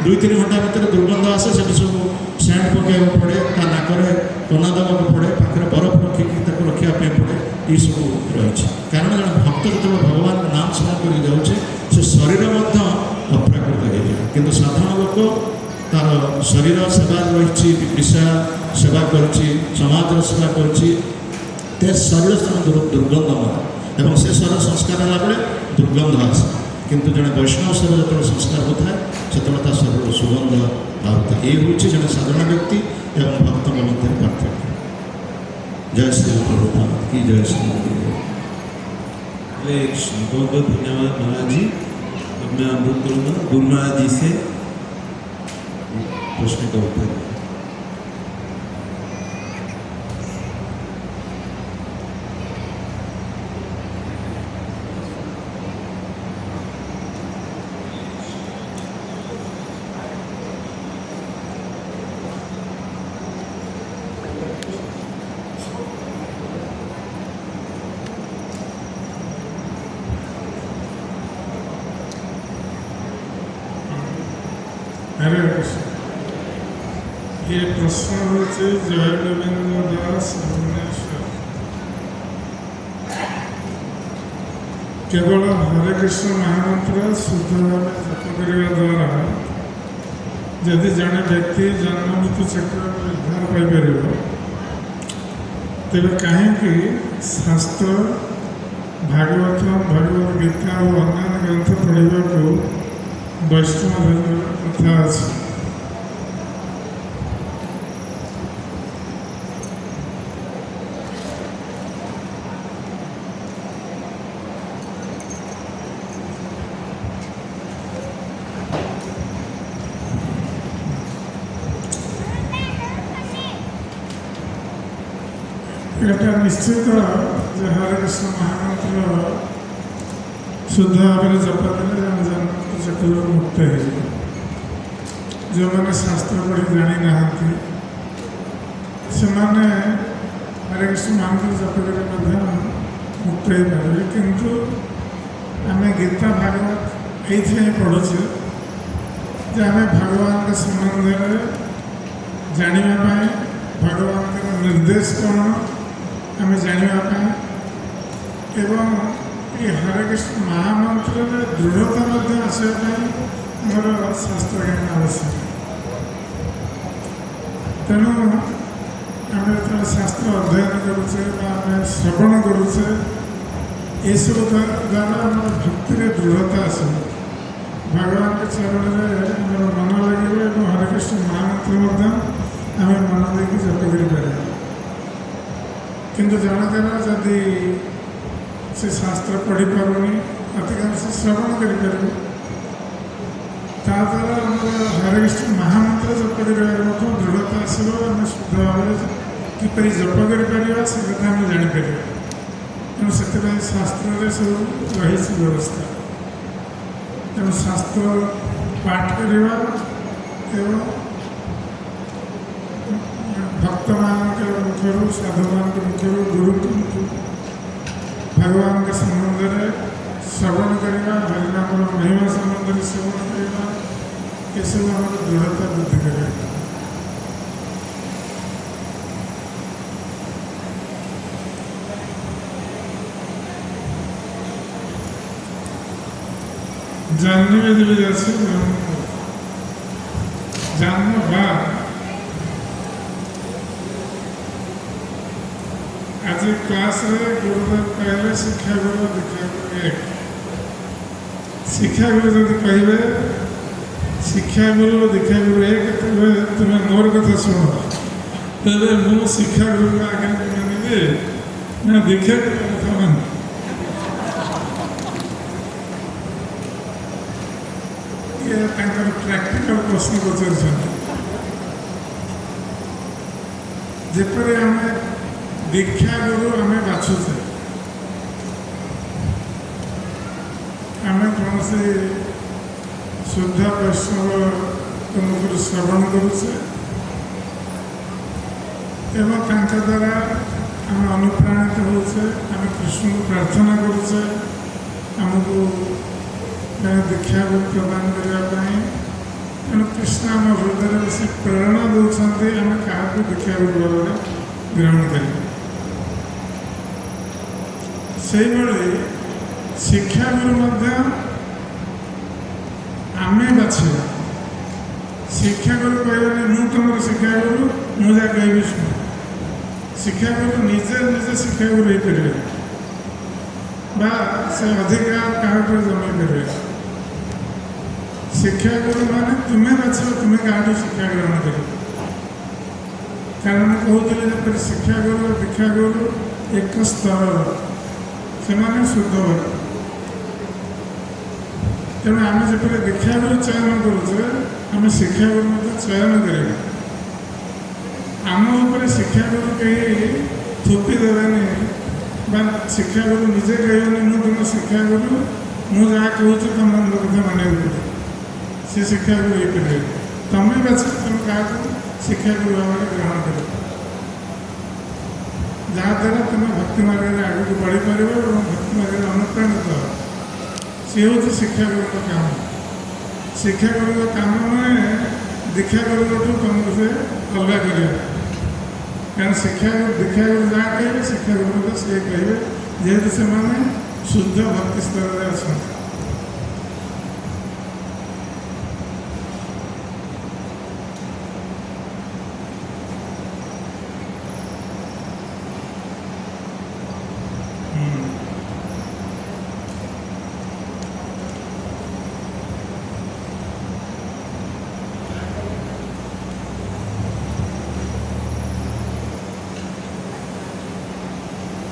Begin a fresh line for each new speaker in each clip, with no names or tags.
2-3 घंटा भितर दुर्गंध आसे से सब सेंट पकड़ पड़े नाकरे कना देवाक पड़े पाखे बरफ रखिकी रखा पड़े ये सब रही कारण जन भक्त जो भगवान नाम सेवा कर जाऊे से शरीर अप्राकृत हो जाए कि साधारण लोक तार शरीर सेवा रही विषा सेवा कर समाज सेवा कर शरीर स्थान दुर्गंध मारे और से शरीर संस्कार है बेले दुर्गंध आसे किंतु जड़े वैष्णव शरीर जो संस्कार होता है से शरीर सुगंध आता ये हूँ जड़े साधारण व्यक्ति एवं भक्त मध्य पार्थक्य। जय श्री प्रभुपाद की जय श्री
बहुत बहुत धन्यवाद महाराज जी। अब मैं अनुरोध करूँगा गुरु महाराज जी से प्रश्न का उत्तर।
हरे कृष्ण। ये प्रश्न होचे जय गोविंद दास भुवनेश्वर। केवल हरे कृष्ण महामंत्र शुद्ध भाव जप करने द्वारा यदि जड़े व्यक्ति जन्म मृत्यु चक्र उद्धार पाइपर तेरे कहीं शास्त्र भागवत भगवद गीता और अन्य ग्रंथ पढ़ा को वैष्णव कथा अच्छी এটা নিশ্চিত যে হরে কৃষ্ণ মহামন্ত্র শুদ্ধ ভাবে জপ কলে আমি জন্ম চক্রରୁ ମୁକ୍ତ ହେଇଯିବ। ଯେଉଁମାନେ ଶାସ୍ତ୍ର ପଢ଼ି ଜାଣିନାହାନ୍ତି ସେମାନେ ହରେ କୃଷ୍ଣ ମହାମନ୍ତ୍ର ଜପ କରି ମଧ୍ୟ ମୁକ୍ତ ହେଇପାରିବେ। କିନ୍ତୁ ଆମେ ଗୀତା ଭାଗବତ ଏଇଥିପାଇଁ ପଢ଼ୁଛେ ଯେ ଆମେ ଭଗବାନଙ୍କ ସମ୍ବନ୍ଧରେ ଜାଣିବା ପାଇଁ ଭଗବାନଙ୍କର ନିର୍ଦ୍ଦେଶ କ'ଣ आम जानापी एवं ये हरे कृष्ण महामंत्र दृढ़ता आसवाई आमर शास्त्र ज्ञान आवश्यक। तेणु आम जो शास्त्र अध्ययन करुचे श्रवण करुचे ये सब द्वारा आम भक्ति दृढ़ता आस भगवान के चरण में मन लगे और हरे कृष्ण महामंत्र आम मन देकी जप कर किंतु जनकर जदि से शास्त्र पढ़ी पारुनी अधिकांश श्रवण करें ताद्वारा हरे कृष्ण महामंत्र जप कर दृढ़ता आसो आम शुद्ध भाव किपर जप कर से कथा आम जापर तेणु से शास्त्र सब रही व्यवस्था तेणु शास्त्र पाठ करवा एवं भक्त मान मुखर साधु मान मुखर गुरु भगवान के संबंध में श्रवण करवा हरिनाम महिमा संबंध में श्रवण करवा ये सब आम दृढ़ता वृद्धि कर जानने में भी जैसे जानने बाद आज क्लास रे गुरुदेव कहले शिक्षा गुरु दीक्षा गुरु एक शिक्षा गुरु जब कहे शिक्षा गुरु दीक्षा गुरु एक तुम्हें मोर कथा शुण तेरे मु शिक्षा गुरु आगे मानिबे ना दीक्षा गुरु कथा मान ये प्रैक्टिकल प्रश्न पचार जेपरी हमें दीक्षा गुरु आम बाछुचे आम कौन से शुद्ध वैष्णव मुखर श्रवण करुचे एवं द्वारा आम अनुप्राणित होचे आम कृष्ण को प्रार्थना करुचे आमको दीक्षा प्रदान करने ତେଣୁ କୃଷ୍ଣ ଆମ ହୃଦୟରେ ବସି ପ୍ରେରଣା ଦେଉଛନ୍ତି ଆମେ କାହାକୁ ଦୀକ୍ଷା ଗୁରୁ ଭାବରେ ଗ୍ରହଣ କରିବା। ସେଇଭଳି ଶିକ୍ଷାଗୁରୁ ମଧ୍ୟ ଆମେ ବାଛିବା। ଶିକ୍ଷାଗୁରୁ କହିବାନି ମୁଁ ତୁମର ଶିକ୍ଷାଗୁରୁ, ମୁଁ ଯାହା କହିବି ଶୁଣ। ଶିକ୍ଷାଗୁରୁ ନିଜେ ନିଜେ ଶିକ୍ଷାଗୁରୁ ହେଇପାରିବେ ବା ସେ ଅଧିକାର କାହା ଉପରେ ଜମେଇ ପାରିବେ। ଶିକ୍ଷାଗୁରୁ ମାନେ ତୁମେ ବାଛିବ ତୁମେ କାହାଠୁ ଶିକ୍ଷା ଗ୍ରହଣ କରିବ। କାରଣ ମୁଁ କହୁଥିଲି ଯେପରି ଶିକ୍ଷାଗୁରୁ ଦୀକ୍ଷାଗୁରୁ ଏକ ସ୍ତରର, ସେମାନେ ଶୁଦ୍ଧ ଭକ୍ତ। ତେଣୁ ଆମେ ଯେପରି ଦୀକ୍ଷାଗୁରୁ ଚୟନ କରୁଛେ ଆମେ ଶିକ୍ଷାଗୁରୁ ମଧ୍ୟ ଚୟନ କରିବା। ଆମ ଉପରେ ଶିକ୍ଷାଗୁରୁ କେହି ଥୋପି ଦେବେନି ବା ଶିକ୍ଷାଗୁରୁ ନିଜେ କହିବେନି ମୁଁ ତୁମ ଶିକ୍ଷାଗୁରୁ, ମୁଁ ଯାହା କହୁଛି ତୁମ କଥା ମାନିବାକୁ ପଡ଼ିବ। ସେ ଶିକ୍ଷାଗୁରୁ ହେଇପାରିବେ। ତମେ ବାଛ ତୁମେ କାହାକୁ ଶିକ୍ଷାଗୁରୁ ଭାବରେ ଗ୍ରହଣ କରିବ, ଯାହାଦ୍ୱାରା ତୁମେ ଭକ୍ତି ମାର୍ଗରେ ଆଗକୁ ବଢ଼ିପାରିବ ଏବଂ ଭକ୍ତି ମାର୍ଗରେ ଅନୁପ୍ରାଣିତ ହେବ। ସିଏ ହେଉଛି ଶିକ୍ଷାଗୁରୁଙ୍କ କାମ। ଶିକ୍ଷାଗୁରୁଙ୍କ କାମ ମାନେ ଦୀକ୍ଷାଗୁରୁଙ୍କଠୁ ତୁମକୁ ସେ ଅଲଗା କରିବ। କାରଣ ଶିକ୍ଷାଗୁରୁ ଦୀକ୍ଷାଗୁରୁ ଯାହା କହିବେ ଶିକ୍ଷାଗୁରୁ ମଧ୍ୟ ସିଏ କହିବେ, ଯେହେତୁ ସେମାନେ ଶୁଦ୍ଧ ଭକ୍ତି ସ୍ତରରେ ଅଛନ୍ତି।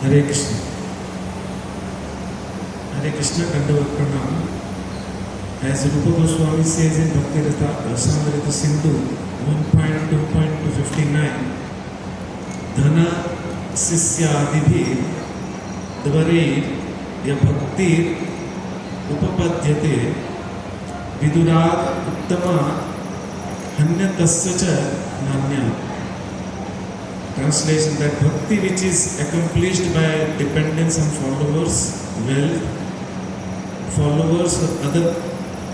Hare Krishna. Hare Krishna, Dandavat Pranam. As Rupa Goswami says in Bhakti Rasamrita Sindhu 1.2.259, Dhana Sisyadibhi Dvarir Ya Bhaktir Upapadyate Vidurad Uttama Hanyatasya Cha Nanya. Translation: that bhakti which is accomplished by dependence on followers, wealth, followers or other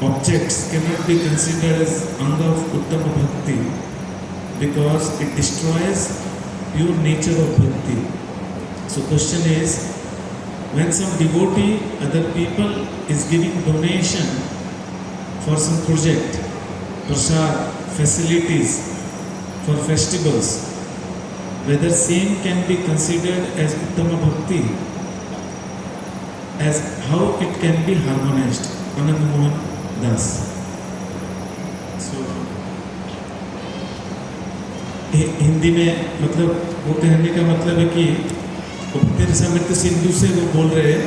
objects cannot be considered as anga of uttama bhakti because it destroys pure nature of bhakti. So question is, when some devotee, other people is giving donation for some project, prasad, facilities for festivals, whether same can be considered as uttama bhakti, as how it can be harmonized. Anand Mohan Das. So Hindi में मतलब वो कहने का मतलब है कि भक्ति रसामृत सिंधु से वो बोल रहे हैं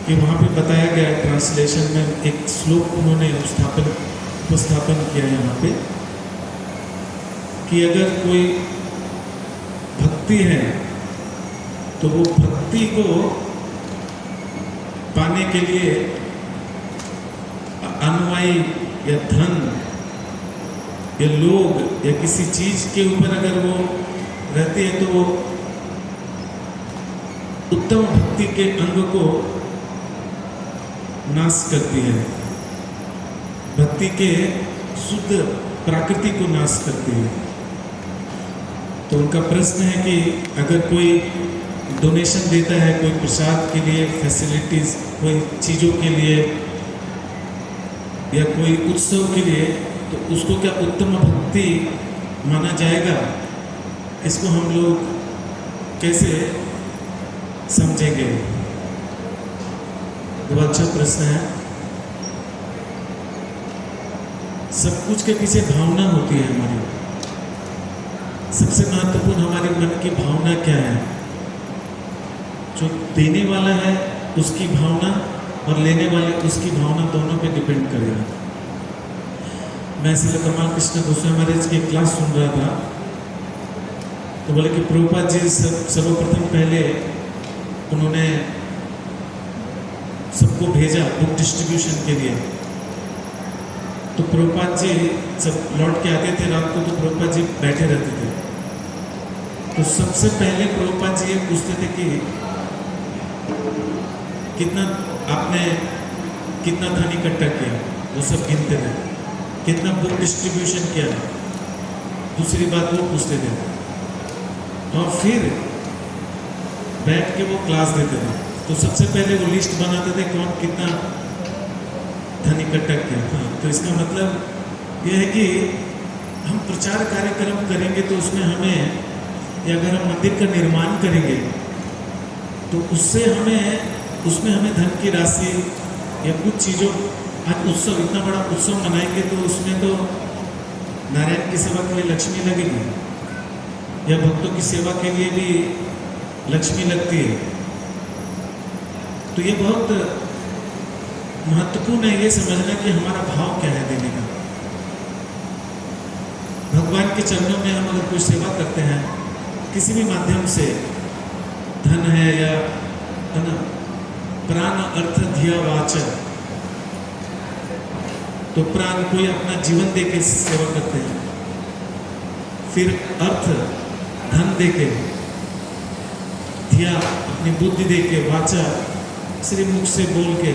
कि वहाँ पे बताया गया ट्रांसलेशन में एक श्लोक उन्होंने उपस्थापन किया यहाँ पे कि अगर कोई भक्ति है तो वो भक्ति को पाने के लिए अनुयायी या धन या लोग या किसी चीज के ऊपर अगर वो रहती है तो वो उत्तम भक्ति के अंग को नाश करती है, भक्ति के शुद्ध प्रकृति को नाश करती है। तो उनका प्रश्न है कि अगर कोई डोनेशन देता है कोई प्रसाद के लिए, फैसिलिटीज, कोई चीज़ों के लिए या कोई उत्सव के लिए, तो उसको क्या उत्तम भक्ति माना जाएगा? इसको हम लोग कैसे समझेंगे? बहुत अच्छा प्रश्न है। सब कुछ के पीछे भावना होती है हमारी। सबसे महत्वपूर्ण हमारे मन की भावना क्या है? जो देने वाला है उसकी भावना और लेने वाले उसकी भावना दोनों पे डिपेंड करेगा। मैं इसलिए कमाल कृष्ण गोस्वामी महाराज की क्लास सुन रहा था तो बोले कि प्रभुपाद जी सर्वप्रथम पहले उन्होंने सबको भेजा बुक डिस्ट्रीब्यूशन के लिए। तो प्रभुपाद जी जब लौट के आते थे रात को तो प्रभुपाद जी बैठे रहते थे। तो सबसे पहले प्रभुपाद जी ये पूछते थे कि कितना आपने कितना धन इकट्ठा किया, वो सब गिनते थे। कितना बुक डिस्ट्रीब्यूशन किया, दूसरी बात वो पूछते थे, और फिर बैठ के वो क्लास देते थे। तो सबसे पहले वो लिस्ट बनाते थे कौन कितना धन इकट्ठा किया। हाँ, तो इसका मतलब ये है कि हम प्रचार कार्यक्रम करेंगे तो उसमें हमें, या अगर हम मंदिर का निर्माण करेंगे तो उसमें हमें धन की राशि या कुछ चीज़ों, आज उत्सव, इतना बड़ा उत्सव मनाएंगे तो उसमें तो नारायण की सेवा के लिए लक्ष्मी लगेगी, या भक्तों की सेवा के लिए भी लक्ष्मी लगती है। तो ये बहुत महत्वपूर्ण है ये समझना कि हमारा भाव क्या है देने का। भगवान के चरणों में हम अगर कोई सेवा करते हैं किसी भी माध्यम से, धन है या है ना, प्राण अर्थ धिया वाचा, तो प्राण कोई अपना जीवन दे के सेवा करते हैं, फिर अर्थ धन दे के, धिया अपनी बुद्धि दे के, वाचा सिर्फ मुख से बोल के।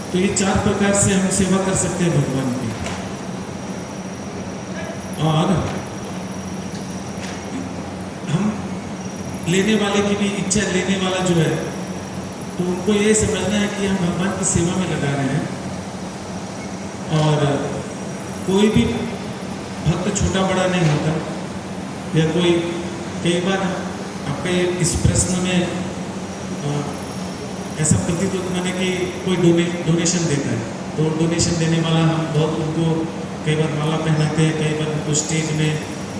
तो ये 4 प्रकार से हम सेवा कर सकते हैं भगवान की। और हम लेने वाले की भी इच्छा, लेने वाला जो है तो उनको ये समझना है कि हम भगवान की सेवा में लगा रहे हैं। और कोई भी भक्त छोटा बड़ा नहीं होता, या कोई, कई बार आपका ये इस प्रश्न में ऐसा प्रतीत होता है कि कोई डोनेशन देता है, तो डोनेशन देने वाला हम बहुत उनको कई बार माला पहनाते हैं, कई बार उनको स्टेज में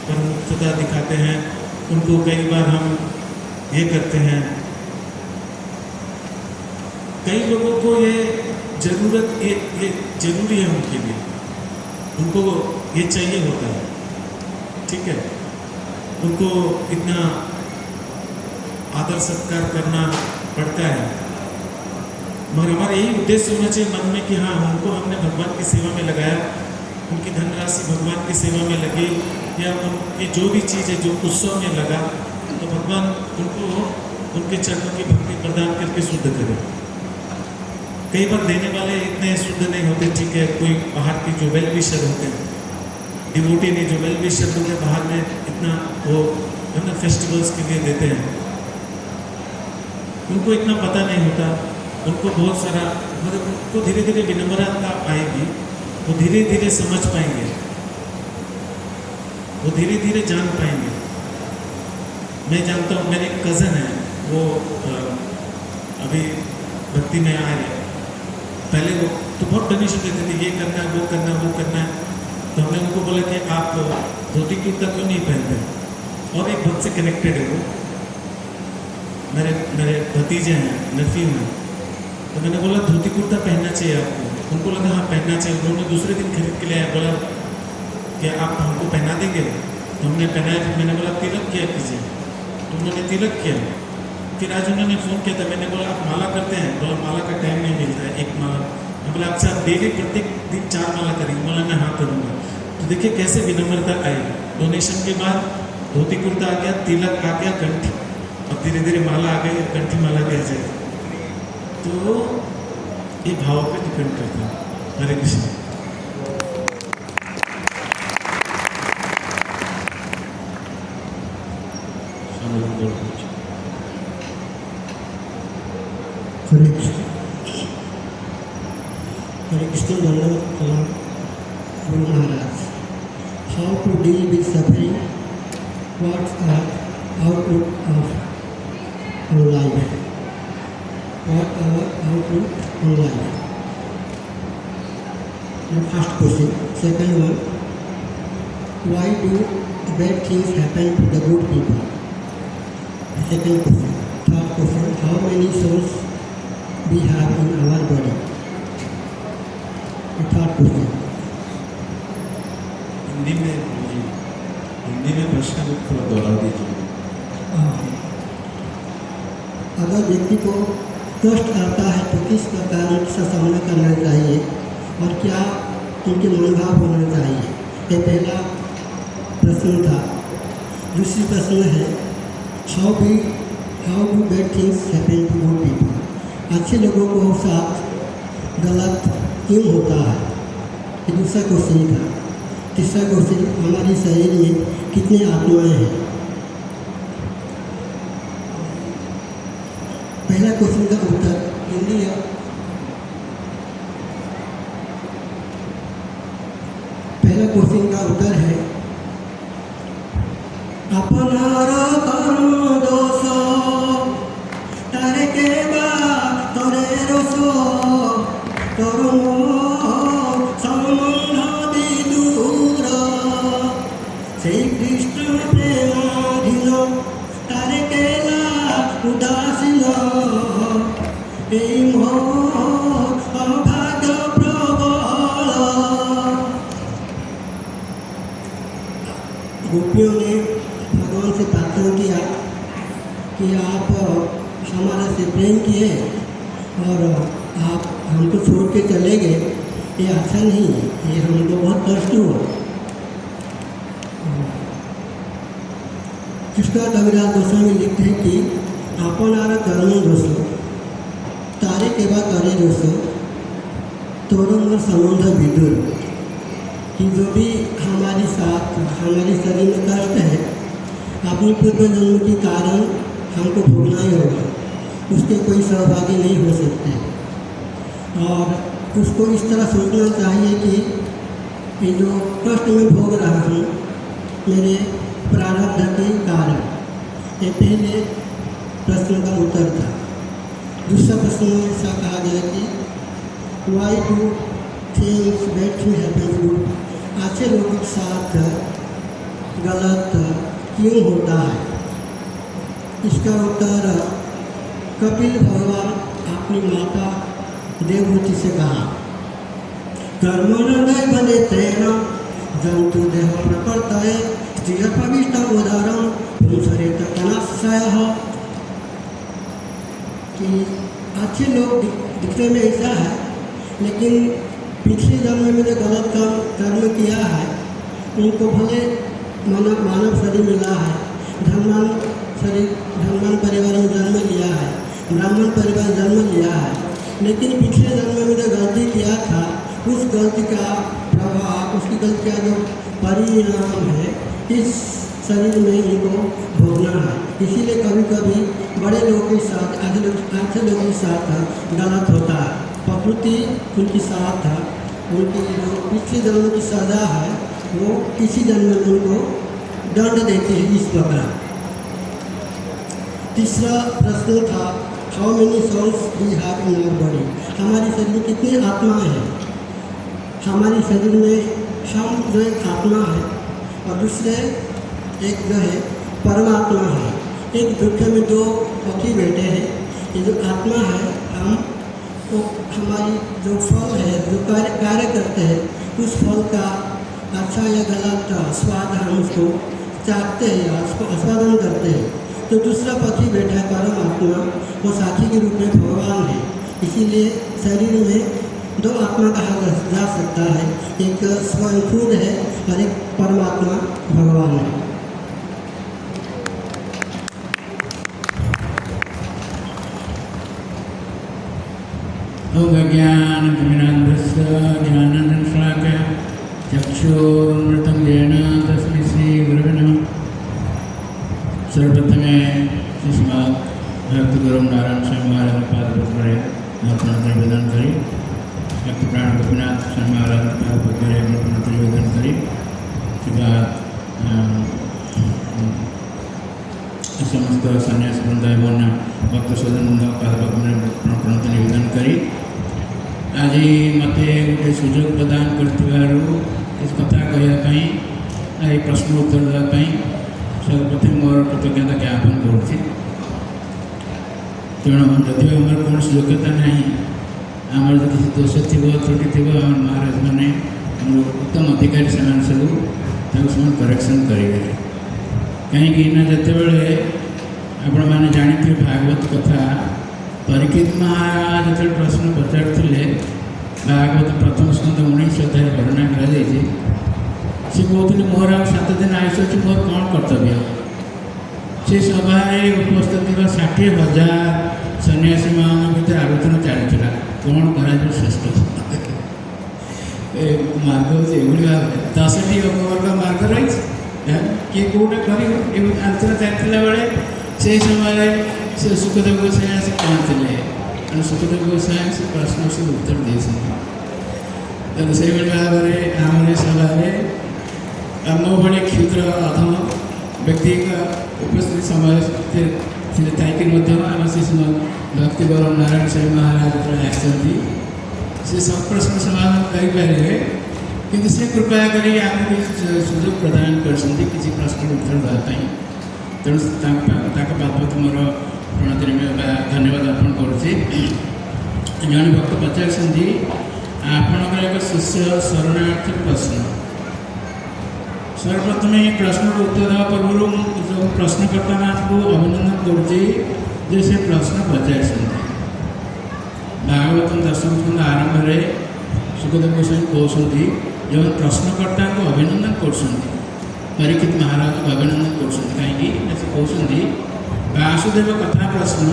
प्रमुखता दिखाते हैं, उनको कई बार हम ये करते हैं। कई लोगों को ये ज़रूरत, ये जरूरी है उनके लिए, उनको ये चाहिए होता है, ठीक है, उनको इतना आदर सत्कार करना पड़ता है। मगर हमारा यही उद्देश्य होना चाहिए मन में कि हाँ, उनको हमने भगवान की सेवा में लगाया, उनकी धनराशि भगवान की सेवा में लगी, या उनकी जो भी चीज़ है जो उत्सव में लगा, तो भगवान उनको उनके चरणों की भक्ति प्रदान करके शुद्ध करे। कई बार देने वाले इतने शुद्ध नहीं होते, ठीक है, कोई बाहर के जो वेल विशर होते हैं, डिवोटी ने जो वेल विशर होते हैं बाहर में, इतना वो है ना फेस्टिवल्स के लिए देते हैं, उनको इतना पता नहीं होता, उनको बहुत सारा, मतलब उनको धीरे धीरे विनम्रता आएगी, वो धीरे धीरे समझ पाएंगे, वो धीरे धीरे जान पाएंगे। मैं जानता हूँ, मेरे एक कज़न है, वो अभी भक्ति में आए हैं। पहले वो तो बहुत डोनेशन देते थे, ये करना है, वो करना है, वो करना है। तो हमने उनको बोला कि आप धोती कुर्ता क्यों नहीं पहनते, और एक भक्त से कनेक्टेड है वो, मेरे भतीजे हैं, नफीम हैं। तो मैंने बोला धोती कुर्ता पहनना चाहिए आपको, उनको लगा हाँ पहनना चाहिए। उन्होंने दूसरे दिन खरीद के ले आया, बोला कि आप हमको पहना देंगे, तो हमने पहनाया। फिर मैंने बोला तिलक किया कीजिए, तो उन्होंने तिलक किया। फिर आज उन्होंने फ़ोन किया था, मैंने बोला आप माला करते हैं? बोला माला का टाइम नहीं मिलता है, एक माला। मैं बोला अच्छा आप डेली प्रत्येक दिन 4 माला करेंगे? बोला मैं हाँ करूँगा। तो देखिए कैसे विनम्रता आई। डोनेशन के बाद धोती कुर्ता आ गया, तिलक आ गया, कंठी, अब धीरे धीरे माला आ गई, कंठी माला कह जाए। तो ये भाव पे डिपेंड करता है। हरे कृष्ण।
हरे कृष्ण। हरे कृष्ण। धन्यवाद कलाम गुरु महाराज। How to deal with suffering, what's are outlook of on life, what our outlook on life. First question. Second one, why do bad things happen to the good people? Second question. Third question, how many souls we have in our body? The third question.
Hindi में प्रश्न को थोड़ा दोहरा दीजिए।
अगर व्यक्ति को कष्ट आता है तो किस प्रकार उसका सामना करना चाहिए और क्या उनके मनोभाव होना चाहिए? ये पहला प्रश्न था। दूसरी प्रश्न है, how do bad things happen to good people? अच्छे लोगों को साथ गलत क्यों होता है? ये दूसरा क्वेश्चन था। तीसरा क्वेश्चन, हमारे शरीर में कितनी आत्माएं हैं? पहला क्वेश्चन का उत्तर हिंदी है। पहला क्वेश्चन का उत्तर है, अपनार कर्म दोष तारे के बा तोरे रोष तोर संबंध दूर से कृष्ण प्रेमाधीन तारे केला उदासीन अभाग्य प्रबल। गोपियों ने भगवान से प्रार्थना किया कि आप हमारा से प्रेम किए और आप हमको छोड़ के चले गए, ये अच्छा नहीं है, ये हमको बहुत कष्ट हुआ। कृष्णा कविराज गोस्वामी लिखते हैं कि अपनार कर्म दोष तारे के बाद करे दोष तोरण संबंध विदुर, कि जो भी हमारे साथ हमारे शरीर में कष्ट है अपने पूर्व जन्म के कारण हमको भोगना ही होगा, उसके कोई सहभागी नहीं हो सकते। और उसको इस तरह सोचना चाहिए कि ये जो कष्ट में भोग रहा हूँ मेरे प्रारब्ध के कारण। ये पहले प्रश्न का उत्तर था। दूसरा प्रश्न में ऐसा कहा गया कि why do things bad thing happen good, अच्छे लोगों के साथ गलत क्यों होता है? इसका उत्तर कपिल भगवान अपनी माता देवहूति से कहा, कर्मण दैवने तेन जंतु देह प्रवर्तये स्त्रिय पविष्ट उदाहरण पुंसरेत तनाश्रय। कि अच्छे लोग दिखने में ऐसा है, लेकिन पिछले जन्म में जो गलत कर्म किया है उनको भले मानव शरीर मिला है, धनवान परिवार में जन्म लिया है, ब्राह्मण परिवार जन्म लिया है, लेकिन पिछले जन्म में जो गलती किया था उस गलती का प्रभाव, उसकी गलती का जो परिणाम है इस शरीर में इनको भोगना है। इसीलिए कभी कभी बड़े लोगों के साथ अच्छे लोगों के साथ गलत होता है। प्रकृति उनके साथ उनकी जो पिछले जन्म की सजा है वो इसी जन्म में उनको दंड देती है इस प्रकार। तीसरा प्रश्न था, how many souls we have in our body, हमारे शरीर में कितनी आत्माएं हैं? हमारे शरीर में हम जो एक आत्मा है और दूसरे एक जो है परमात्मा है। एक दुख में दो पक्षी बैठे हैं। ये जो आत्मा है हम तो हमारी जो फल है जो कार्य करते हैं उस फल का अच्छा या गलत स्वाद हम उसको चाटते हैं या उसको आस्वादन करते हैं। तो दूसरा पक्षी बैठा है परमात्मा, वो साथी के रूप में भगवान है। इसीलिए शरीर में दो आत्मा कहा जा सकता है, एक स्वयंभूत है और एक परमात्मा भगवान है।
ज्ञानतिमिरान्धस्य ज्ञानानन्दशलाकया चक्षुरुन्मिलितं येन तस्मै श्रीगुरवे नमः। सर्वप्रथमे श्रीमद् भक्तगुरु नारायण स्वामी महाराज पादपद्मे नतमस्तक निवेदन करी, भक्त प्राण गोपीनाथ स्वामी महाराज पादपद्मे नतमस्तक निवेदन करी, समस्त सन्यास वृंद एवं भक्त सज्जन वृंद पादपद्मे प्रणत निवेदन करी आज मत गोटे सुजोग प्रदान कर कथा कहवाई ये प्रश्न उत्तर देवाई सर्वप्रथम मोर कृतज्ञता ज्ञापन करुँच। तेणु जदि आम कौन योग्यता ना आमर जो किसी दोष थी त्रुटि थी महाराज मैंने उत्तम अधिकारी से करेक्शन करेंगे कहीं जिते आपण मैंने जानी भागवत कथा परीक्षित महाराज जो प्रश्न पचारे भागवत प्रथम स्कंद 19 अध्याय वर्णना कर सी कहते मोर आ 7 दिन आयुष अच्छी मोर कौन कर्तव्य से सभा उपस्थित 60,000 सन्यासी मान भर आलोचना चलता कौन करा श्रेष्ठ ମାର୍ଗ ହେଉଛି ଏଭଳି ଭାବରେ 10ଟି ଅପବର୍ଗ ମାର୍ଗ ରହିଛି। କିଏ କେଉଁଟା କରିବ ଏବଂ ଆଲୋଚନା ଚାଲିଥିଲା ବେଳେ ସେହି ସମୟରେ ସେ ସୁଖଦେବ ଗୋସ୍ୱାମୀ ଆସି ପହଞ୍ଚିଲେ। ତେଣୁ ସୁଖଦେବ ଗୋସ୍ୱାମୀ ସେ ପ୍ରଶ୍ନ ସବୁ ଉତ୍ତର ଦେଇଛନ୍ତି। ତେଣୁ ସେଇଭଳି ଭାବରେ ଆମର ସଭାରେ ମୋ ଭଳି କ୍ଷୁଦ୍ର ଅଧମ ବ୍ୟକ୍ତିଙ୍କ ଉପସ୍ଥିତି ସମୟରେ ଥାଇକି ମଧ୍ୟ ଆମ ଶିଶୁ ଭକ୍ତିବର ନାରାୟଣ ସ୍ୱାମୀ ମହାରାଜ ଯେତେବେଳେ ଆସିଛନ୍ତି ସେ ସବୁ ପ୍ରଶ୍ନ ସମାଧାନ କରିପାରିବେ, କିନ୍ତୁ ସେ କୃପା କରି ଆମକୁ ସୁଯୋଗ ପ୍ରଦାନ କରିଛନ୍ତି କିଛି ପ୍ରଶ୍ନର ଉତ୍ତର ଦେବା ପାଇଁ। ତେଣୁ ତାଙ୍କ ବାବଦ ମୋର ପ୍ରଣତି ବା ଧନ୍ୟବାଦ ଅର୍ପଣ କରୁଛି। ଜଣେ ଭକ୍ତ ପଚାରିଛନ୍ତି ଆପଣଙ୍କର ଏକ ଶିଷ୍ୟ ଶରଣାର୍ଥୀ ପ୍ରଶ୍ନ। ସର୍ବପ୍ରଥମେ ଏହି ପ୍ରଶ୍ନର ଉତ୍ତର ଦେବା ପୂର୍ବରୁ ମୁଁ ଯେଉଁ ପ୍ରଶ୍ନକର୍ତ୍ତାମାନଙ୍କୁ ଅଭିନନ୍ଦନ କରୁଛି ଯେ ସେ ପ୍ରଶ୍ନ ପଚାରିଛନ୍ତି। ଭାଗବତ ଦଶମ ସ୍କନ୍ଧ ଆରମ୍ଭରେ ସୁଖଦେବ ଗୋସ୍ୱାମୀ କହୁଛନ୍ତି ଯେଉଁ ପ୍ରଶ୍ନକର୍ତ୍ତାଙ୍କୁ ଅଭିନନ୍ଦନ କରୁଛନ୍ତି, ପରୀକ୍ଷିତ ମହାରାଜଙ୍କୁ ଅଭିନନ୍ଦନ କରୁଛନ୍ତି। କାହିଁକି ନା ସେ କହୁଛନ୍ତି ବାସୁଦେବ କଥା ପ୍ରଶ୍ନ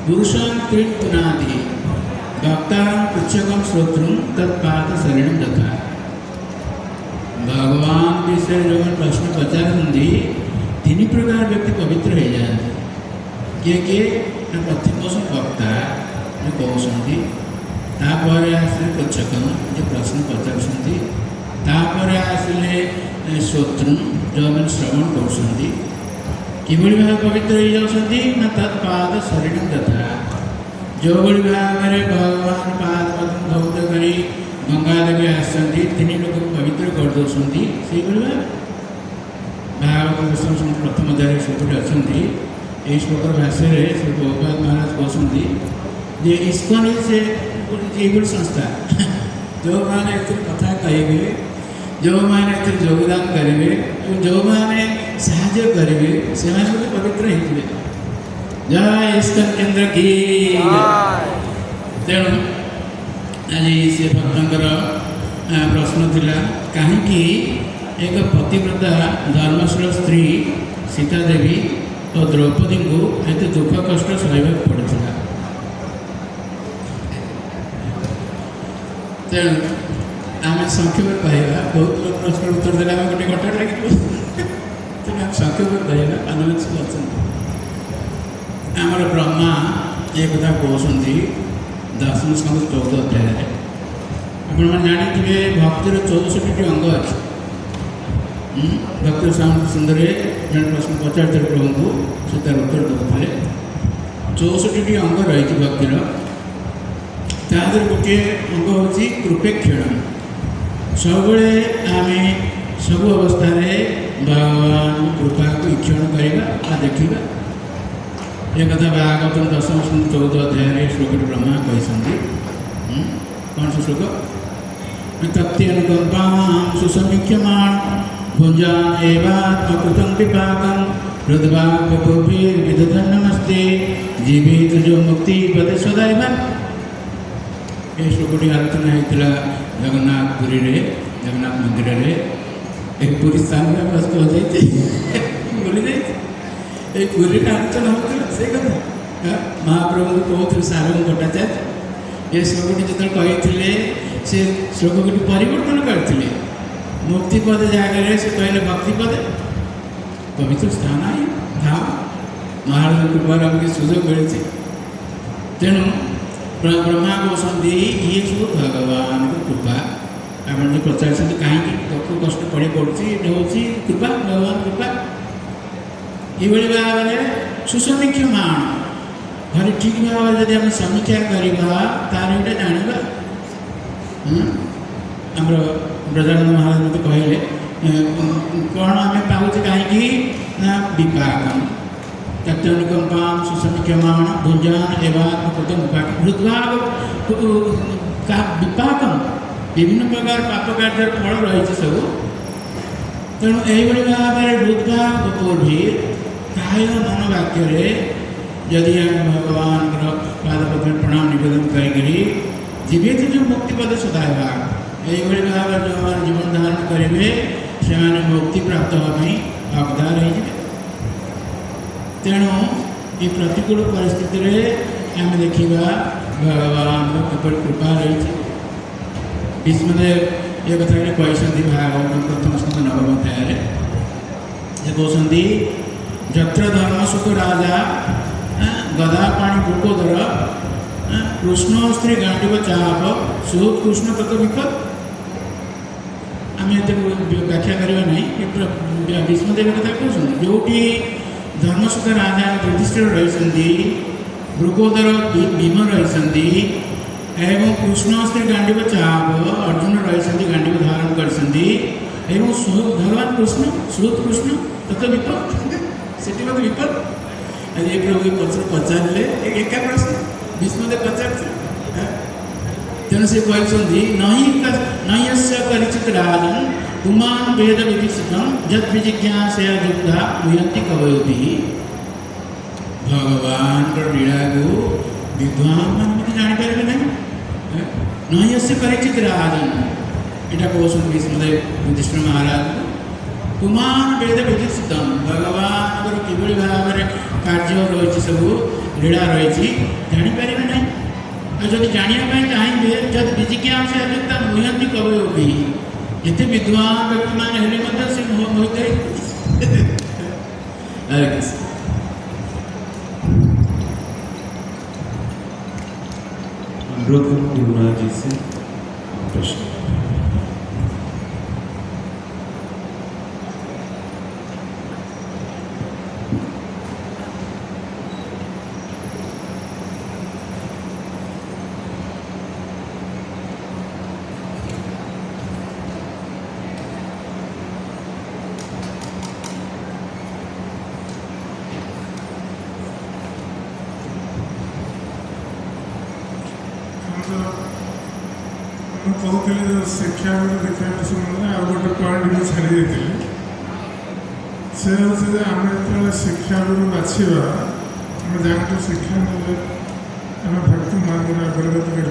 ପୁରୁଷାଂ ତ୍ରିଂ ପୁନାଦି ଭକ୍ତାଂ ପୃଚ୍ଛକଂ ଶ୍ରୋତୃଂ ତତ୍ପାଦ ଶରୀରଂ ଯଥା। ଭଗବାନ ବିଷୟରେ ଯେଉଁମାନେ ପ୍ରଶ୍ନ ପଚାରୁଛନ୍ତି 3 ପ୍ରକାର ବ୍ୟକ୍ତି ପବିତ୍ର ହେଇଯାଆନ୍ତି। କିଏ ନା ପ୍ରଥମ ବକ୍ତା ଯେ କହୁଛନ୍ତି, ତାପରେ ଆସିଲେ ପୃଚ୍ଛକ ଯେ ପ୍ରଶ୍ନ ପଚାରୁଛନ୍ତି, ତାପରେ ଆସିଲେ ଶ୍ରୋତୃ ଯେଉଁମାନେ ଶ୍ରବଣ କରୁଛନ୍ତି। କିଭଳି ଭାବେ ପବିତ୍ର ହେଇଯାଉଛନ୍ତି ନା ତତ୍ପାଦ ଶରୀର ଯଥା। ଯେଉଁଭଳି ଭାବରେ ଭଗବାନ ପାଦ ଧୌତ କରି ଗଙ୍ଗା ଦେବୀ ଆସିଛନ୍ତି 3 ଲୋକଙ୍କୁ ପବିତ୍ର କରିଦେଉଛନ୍ତି, ସେଇଭଳି ଭାବେ ଭାଗବତ ଦଶମ ସ୍କନ୍ଧ ପ୍ରଥମ ଅଧ୍ୟାୟରେ ଶ୍ଲୋକଟି ଅଛନ୍ତି। ଏହି ଶ୍ଲୋକର ଭାଷାରେ ଶ୍ରୀ ପ୍ରଭୁପାଦ ମହାରାଜ କହୁଛନ୍ତି ଯେ ଇସ୍କନ ସେ ଏଇଭଳି ସଂସ୍ଥା ଯେଉଁମାନେ ଏଥିରେ କଥା କହିବେ, ଯେଉଁମାନେ ଏଥିରେ ଯୋଗଦାନ କରିବେ ଏବଂ ଯେଉଁମାନେ ସାହାଯ୍ୟ କରିବେ ସେମାନେ ବି ପବିତ୍ର ହେଇଯିବେ। ଜୟ ଇସ୍କନ କେନ୍ଦ୍ର କି। ତେଣୁ ଆଜି ସେ ଭକ୍ତଙ୍କର ପ୍ରଶ୍ନ ଥିଲା କାହିଁକି ଏକ ପତିବ୍ରତା ଧର୍ମଶୀଳ ସ୍ତ୍ରୀ ସୀତା ଦେବୀ ଓ ଦ୍ରୌପଦୀଙ୍କୁ ଏତେ ଦୁଃଖ କଷ୍ଟ ସହିବାକୁ ପଡ଼ିଥିଲା। ତେଣୁ ଆମେ ସଂକ୍ଷେପରେ କହିବା, ବହୁତ ଲୋକ ପ୍ରଶ୍ନର ଉତ୍ତର ଦେଲେ ଆମେ ଗୋଟେ ଘଣ୍ଟା ଲାଗିଯିବ। ତେଣୁ ଆମେ ସଂକ୍ଷେପରେ କହିବା ଅନୁମତି ସବୁ ଅଛନ୍ତି। ଆମର ବ୍ରହ୍ମା ଏ କଥା କହୁଛନ୍ତି ଦଶମ ସ୍କନ୍ଧ 14 ଅଧ୍ୟାୟରେ। ଆପଣମାନେ ଜାଣିଥିବେ ଭକ୍ତିର 64ଟି ଅଙ୍ଗ ଅଛି। ଭକ୍ତିର ସୁନ୍ଦରରେ ଜଣେ ପ୍ରଶ୍ନ ପଚାରିଥିଲେ ପ୍ରଭୁଙ୍କୁ, ସେ ତାର ଉତ୍ତର ଦେଉଥିଲେ। 64ଟି ଅଙ୍ଗ ରହିଛି ଭକ୍ତିର। ତା ଦେହରେ ଗୋଟିଏ ଅଙ୍ଗ ହେଉଛି କୃପେକ୍ଷଣ। ସବୁବେଳେ ଆମେ ସବୁ ଅବସ୍ଥାରେ ଭଗବାନ କୃପାକୁ ଇକ୍ଷଣ କରିବା ବା ଦେଖିବା। ଏ କଥା ଭାଗବତ ଦଶମ ସ୍କନ୍ଧ 14 ଅଧ୍ୟାୟରେ ଶ୍ଲୋକଟି ବ୍ରହ୍ମା କହିଛନ୍ତି। କ'ଣ ସେ ଶ୍ଲୋକ? ତତ୍ତ୍ୟନୁକମ୍ପାଂ ସୁସମୀକ୍ଷ୍ୟମାଣ ଭୁଞ୍ଜାନ ଏବାତ୍ମକୃତଂ ବିପାକଂ ହୃଦ୍ଭାଗପୂର୍ଭିର୍ବିଦଧନ୍ୟମସ୍ତେ ଜୀବିତ ଯୋ ମୁକ୍ତି ପଦେ ସଦାଇବ। ଏ ଶ୍ଲୋକଟି ଆଲୋଚନା ହେଇଥିଲା ଜଗନ୍ନାଥ ପୁରୀରେ, ଜଗନ୍ନାଥ ମନ୍ଦିରରେ। ଏ ପୁରୀ ସ୍ଥାନରେ ବସ୍ତ ହଯାଇଛି ଭୁଲି ଯାଇଛି। এই পুরীটা আলোচনা হচ্ছিল সেই কথা মহাপ্রভু কৌলে সারঙ্গ ভট্টাচার্য এ শ্লোকটি যেত কে সে শ্লোকটি পরিবর্তন করে মুক্তিপদ জায়গায় সে কহিলে ভক্তিপদে পবিত্র স্থান ধাম মহারাজ কৃপার আমাকে সুযোগ মিছে। তেণু ব্রহ্মা কৌশলী ইয়ে সব ভগবান কৃপা আপনার যে পচারিছেন কাহিঁকি দুঃখ কষ্ট পড়ে পড়ুছি এটা হচ্ছে কৃপা, ভগবান কৃপা। এইভাবে ভাবে সুসমীক্ষমান ভাবে ঠিক ভাবে যদি আমি সমীক্ষা করা তার এটা জাঁয়া। আমার ব্রজানন্দ মহারাজ মতো কহিলে କ'ଣ ଆମେ ପାଉଛେ କାହିଁକି ନା ବିପାକମ୍ ତତ୍ତ୍ୱନିକମ୍ପାଂ ସୁସମୀକ୍ଷମାଣ ଭୁଞ୍ଜାନ ଏବା ହୃଦ୍ଭାଗ ବିପାକମ୍ ବିଭିନ୍ନ ପ୍ରକାର ପାପ କାର୍ଯ୍ୟର ଫଳ ରହିଛି ସବୁ। ତେଣୁ ଏହିଭଳି ଭାବରେ ହୃଦ୍ଭାଗ ପୂର୍ଭି କାୟ ମନ ବାକ୍ୟରେ ଯଦି ଆମେ ଭଗବାନଙ୍କର ପାଦପଦ୍ମରେ ପ୍ରଣାମ ନିବେଦନ କରିକରି ଜୀବିତ ଯେଉଁ ମୁକ୍ତିପଦ ସଦାଇବା এইভাবে ভাবে ଯେଉଁମାନେ ଜୀବନ ଧାରଣ କରିବେ ସେମାନେ ମୁକ୍ତି ପ୍ରାପ୍ତ ହେବା ପାଇଁ ହକଦାର ହେଇଯିବେ। ତେଣୁ ଏ ପ୍ରତିକୂଳ ପରିସ୍ଥିତିରେ ଆମେ ଦେଖିବା ଭଗବାନଙ୍କ କିପରି କୃପା ରହିଛି। ଭୀଷ୍ମଦେବ ये कथा कहते भागवत प्रथम स्कंद नवम अध्याय कहते जत्र धर्म सुख राजा गदा पाणी भूकोदर कृष्ण स्त्री गांडीव चाप सुत कृष्ण तत्व विपद आम ये व्याख्या करवा नहीं भीष्मदेव कथा कहते जो धर्मसुख राजा युधिष्ठिर रही भृगोदर भीम रही एवं कृष्ण स्त्री गांडीव चाप अर्जुन रही गांडीव धारण कर भगवान कृष्ण सुत कृष्ण तत्व विपद से विपद ये प्रभु प्रश्न पचारे एका प्रश्न भीष्मदेव पचार तेणु से कहते नहीं परिचित राजन पुमान वेद विदित जद विजिज्ञासया युद्धा मुहंती कवयोधि भगवान लीला को विद्वान मान जापर नहीं से परिचित राजन यहाँ कहते भीष्मदेव युधिष्ठिर महाराज पुमान वेद विदित भगवान किभली भाव में कार्य रही सब लीला रही जापर ना जदि जानापी चाहिए जब विजिज्ञासा युक्ता मुहंती कवयोधि जिते विद्वान व्यक्ति मैंने से मोहित
अनुरोध युवराज जी से प्रश्न।
कहते शिक्षा देखा समय आ गए पॉइंट भी छाड़ी से हूँ आम जो शिक्षा गुरु बाछा आम जानते शिक्षा ना आम भक्ति मार्ग में अग्रगति कर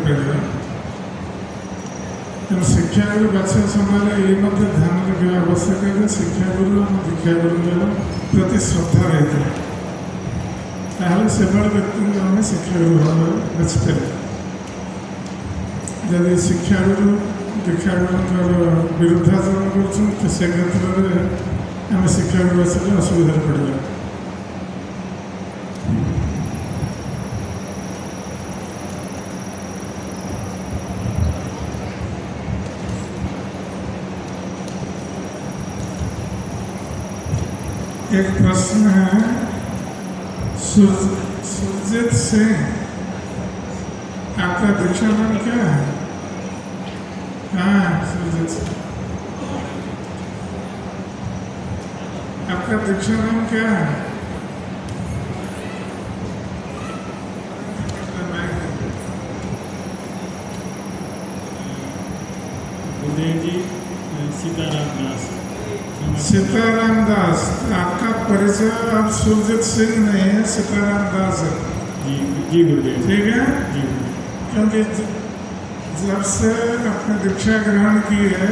तेणु शिक्षा गुरु बाछा समय ये ध्यान रखा आवश्यक है शिक्षा गुरु और दीक्षा गुरु प्रति श्रद्धा रही है से व्यक्ति को आम शिक्षा गुरु भाव में बाछिपार जब शिक्षा गुरु दीक्षा गुरु विरुद्धाचरण कर से क्षेत्र में आम शिक्षा गुरु बाछा असुविधा पड़ा। एक प्रश्न है सुरजीत सिंह, आपका दीक्षा नाम क्या है? कहाँ है सुरजीत सिंह? आपका दीक्षा नाम क्या है?
गुरुदेव जी सीताराम दास।
सीताराम दास, आपका परिचय आप सुरजीत सिंह नहीं है, सीताराम दास है।
जी जी गुरुदेव।
ठीक है
जी
क्योंकि जब से आपने दीक्षा ग्रहण की है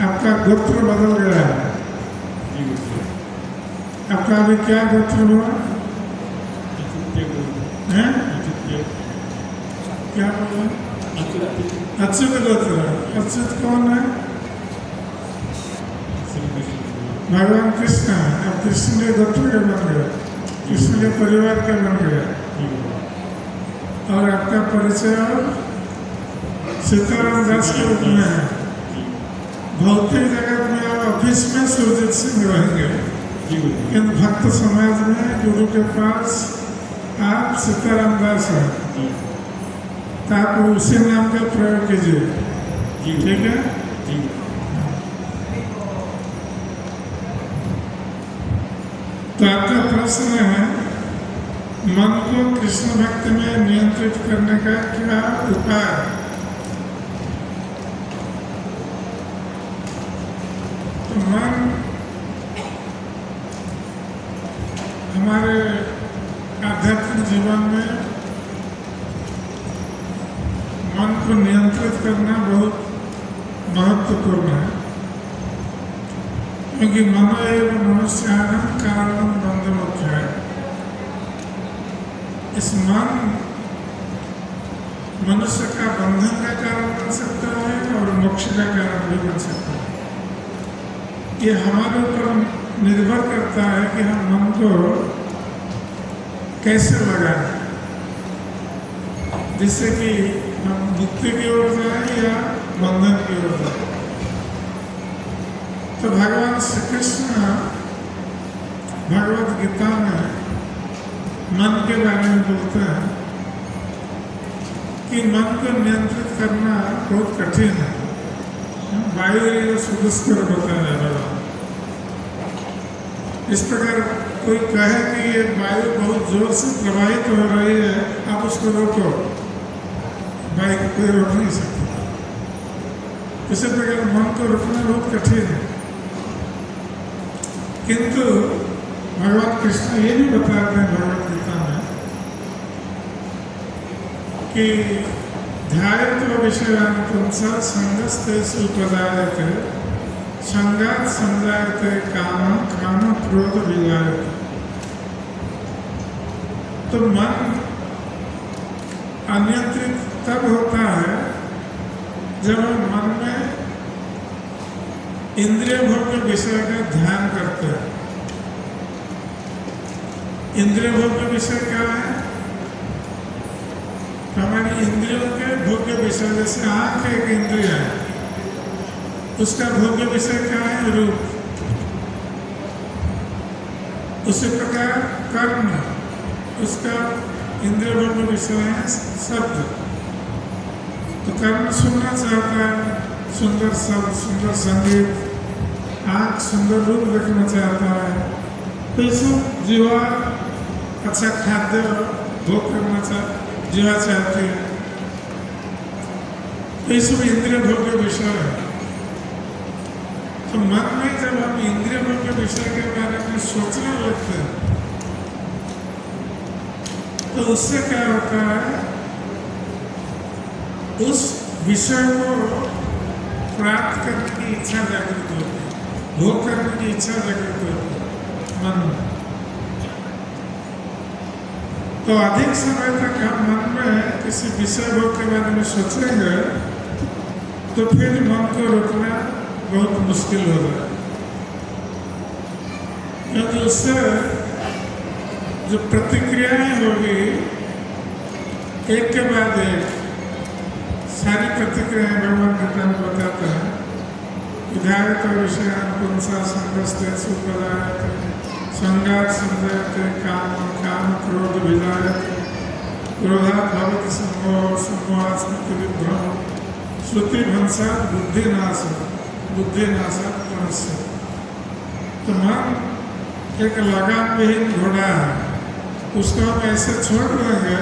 आपका गोत्र बदल गया है।
जी गुरुदेव।
आपका अभी क्या गोत्र हुआ है? क्या बोला? अच्युत गोत्र। अच्युत कौन है? भगवान कृष्ण है। अब कृष्ण के गोत्र के बन गए, कृष्ण के परिवार के बन गए। और आपका परिचय सीताराम दास के रूप में है। भौतिक जगत में आप ऑफिस में सुरजीत सिंह रहेंगे, किंतु भक्त समाज में गुरु के पास आप सीताराम दास हैं, तो आप उसी नाम का प्रयोग कीजिए। ठीक है। तो आपका प्रश्न है मन को कृष्ण भक्ति में नियंत्रित करने का क्या उपाय? तो मन हमारे आध्यात्मिक जीवन में मन को नियंत्रित करना बहुत महत्वपूर्ण है, क्योंकि मनो एवं मनुष्याणां कारणं बंधमोक्षाय। इस मन मनुष्य का बंधन का कारण बन सकता है और मोक्ष का कारण भी बन सकता है। ये हमारे ऊपर निर्भर करता है कि हम मन को कैसे लगाएं, जिससे कि हम मुक्ति की ओर जाएं या बंधन की ओर जाएं। तो भगवान श्री कृष्ण भगवत गीता में मन के बारे में बोलते हैं कि मन को नियंत्रित करना बहुत कठिन है। वायु सुदुष्कर बताया भगवान। इस प्रकार कोई कहे कि ये वायु बहुत जोर से प्रवाहित हो रही है, आप उसको रोको, वायु को कोई रोक नहीं सकता। इसी प्रकार मन को रोकना बहुत कठिन है। किंतु भगवान कृष्ण ये भी बताते हैं भगवत गीता में कि ध्यायत्व विषयान् पुंसः संगस्तेषु पदायते संगात् संजायते कामः कामः क्रोध विजायते। तो मन अनियंत्रित तब होता है जब हम मन में इंद्रिय भोग के विषय का ध्यान करते हैं। इंद्रिय भोग के विषय क्या है? हमारी इंद्रियों के भोग्य विषय, जैसे आंख एक इंद्रिय है, उसका भोग्य विषय क्या है? रूप। उसी प्रकार कर्म, उसका इंद्रिय भोग्य विषय है शब्द। तो कर्म सुनना चाहता है, सुंदर शब्द, सुंदर संगीत। आंख सुंदर रूप देखना चाहता है, तो इसमें जीवा अच्छा खाद्य भोग करना चाहता, जीवा चाहती है। तो इसमें इंद्रिय भोग्य विषय है। तो मन में जब हम इंद्रिय भोग्य विषय के बारे में सोचने लगते हैं तो उससे क्या होता है? उस विषय को प्राप्त करने की इच्छा जागृत होती है, भोग करने की इच्छा जागृत होती है मन में। तो अधिक समय तक हम मन में किसी विषय भोग के बारे में सोचेंगे तो फिर मन को रोकना बहुत मुश्किल हो जाए, क्योंकि उससे जो प्रतिक्रियाएं होगी एक के बाद एक, सारी प्रतिक्रियाएं भगवान गीता में बताते हैं। विधायक विषयान् पुंसः संगस्तेषु पदायते संगात् संजायते कामः कामः क्रोध विजायते क्रोधात् भवति सम्मोहः सम्मोहात् स्मृतिविभ्रमः श्रुतिभ्रंशात् बुद्धिनाशः बुद्धिनाशात् प्रणश्यति। तो मन एक लगाम विहीन घोड़ा है, उसको हम ऐसे छोड़ देंगे।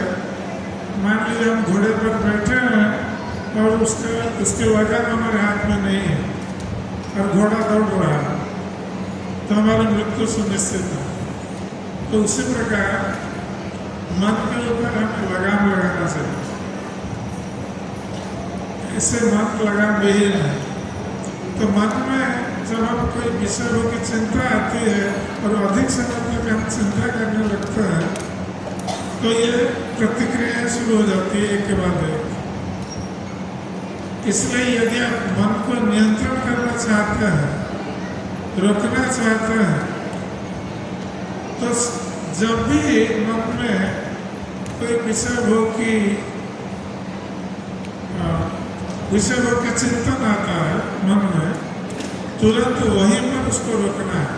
मान लीजिए हम घोड़े पर बैठे हैं और उसके लगाम हमारे हाथ में नहीं है और घोड़ा दौड़ रहा है, तो हमारी मृत्यु सुनिश्चित है। तो उसी प्रकार मन के ऊपर हमें लगाम लगाना चाहिए। इससे मन लगाम विहीन है। तो मन में जब हम कोई विषयों की चिंता आती है और अधिक समय तक हम चिंता करने लगते हैं तो ये प्रतिक्रियाएं शुरू हो जाती है एक के बाद एक। इसलिए यदि आप मन को नियंत्रण करना चाहते हैं, रोकना चाहते हैं, तो जब भी मन में कोई विषय भोग का चिंतन आता है मन में, तुरंत वहीं पर उसको रोकना है।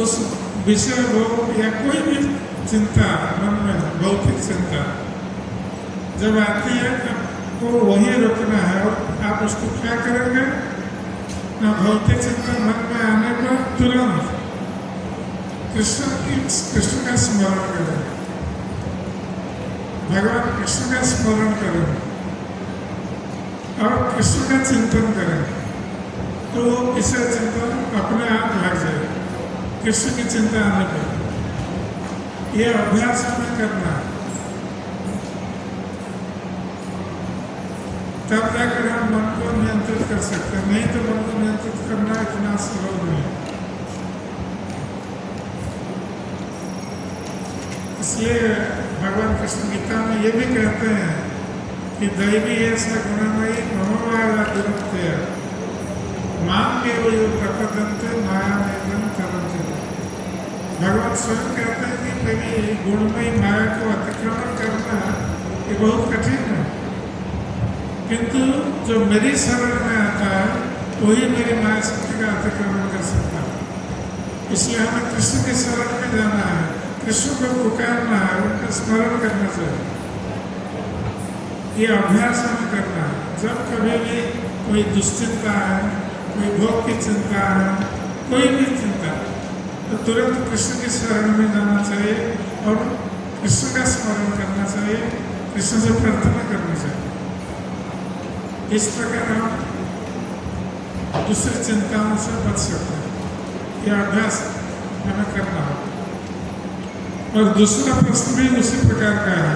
उस विषय भोग या कोई भी चिंता मन में, भौतिक चिंता जब आती है तो वहीं रोकना है। और आप उसको क्या करेंगे? ना भौतिक चिंता मन में आने पर तुरंत कृष्ण का स्मरण करें, भगवान कृष्ण का स्मरण करें और कृष्ण का चिंतन करें, तो वो विषय चिंतन अपने आप भाग जाएगा कृष्ण की चिंता आने पर। यह अभ्यास हमें करना है, तब जाकर हम मन को नियंत्रित कर सकते हैं। नहीं तो मन को नियंत्रित करना इतना सरल नहीं। इसलिए भगवान कृष्ण गीता में ये भी कहते हैं कि दैवी ऐसा गुणमयी मनोवाया दुरत्य माम में वो जो प्रकटनते माया में करते। भगवान स्वयं कहते हैं कि मेरी गुणमयी माया को अतिक्रमण करना ये बहुत कठिन है, किंतु जो मेरी शरण में आता है वही मेरी माया शक्ति का अतिक्रमण कर सकता है। इसलिए हमें कृष्ण के शरण में जाना है, कृष्ण को पुकारना है, उनका स्मरण करना चाहिए। ये अभ्यास हमें करना है। जब कभी भी कोई दुश्चिंता है, कोई भोग की चिंता है, कोई भी चिंता है, तो तुरंत कृष्ण की शरण में जाना चाहिए और कृष्ण का स्मरण करना चाहिए, कृष्ण से प्रार्थना करनी चाहिए। इस प्रकार हम दूसरी चिंताओं से बच सकते हैं। यह अभ्यास हमें करना है। और दूसरा प्रश्न भी उसी प्रकार का है।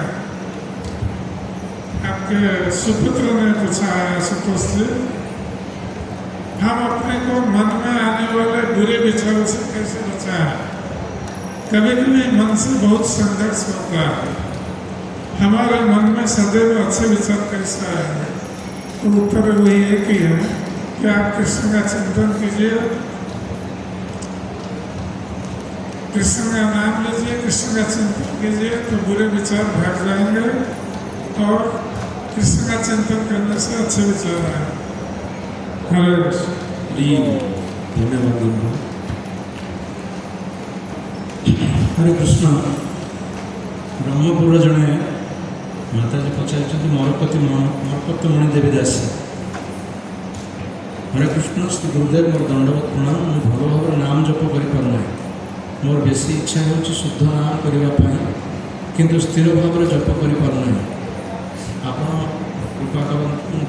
आपके सुपुत्र ने पूछा है, सुपुत्र से, हम अपने को मन में आने वाले बुरे विचारों से कैसे बचाएं? कभी कभी मन से बहुत संघर्ष होता है, हमारे मन में सदैव अच्छे विचार कैसे आएंगे? तो उत्तर वही एक ही है कि आप कृष्ण का चिंतन कीजिए, कृष्ण का नाम लीजिए, कृष्ण का चिंतन कीजिए, तो बुरे विचार भाग जाएंगे और कृष्ण का चिंतन करने से अच्छे विचार आएंगे। हरे कृष्ण।
धन्यवाद गुरु। हरे कृष्ण। ब्रह्मपुर जड़े माताजी पचार मरकत मणि देवी दासी। हरे कृष्ण। श्री गुरुदेव मोर दंडवत प्रणाम। मुझे भल भाव नाम जप करना, मोर बेसी इच्छा हो शुद्ध नाम करने, किंतु स्थिर भाव जप करना। आप कृपा कर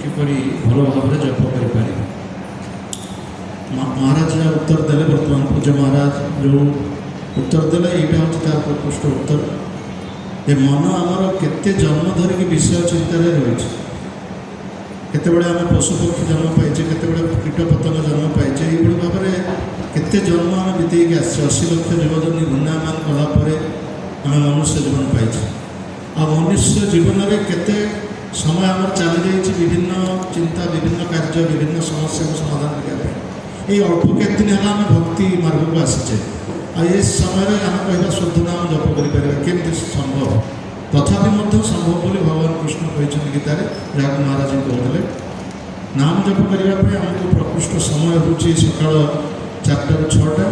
किपरि भल भाव जप कर। महाराज उत्तर देले, बर्तमान पूज्य महाराज जो उत्तर देले यहाँ हूँ तार प्रकृष्ट उत्तर। ये मन आमर केते जन्म धरिक विषय चिंतार रही है। केतेबेले आम पशुपक्षी जन्म पाइचे, केतेबेले कीट पतंग जन्म पाइचे, ये भाव में केते जन्म आम बीतेक आस 80 लाख जीवजनी गुणामान कलापर आम मनुष्य जीवन पाइचे। आ मनुष्य जीवन में केते समय आम चली जाइए विभिन्न चिंता, विभिन्न कार्य, विभिन्न समस्या को समाधान करने। ये अल्प केत दिन है आम भक्ति मार्ग को आसीचे। आ समय आम कह शुद्ध नाम जप कर संभव, तथापि संभव बोली भगवान कृष्ण कहते गीतार, जहाँ महाराज कहते नाम जप करने आमको प्रकृष्ट समय हूँ सकाल 4टा ରୁ 6ଟା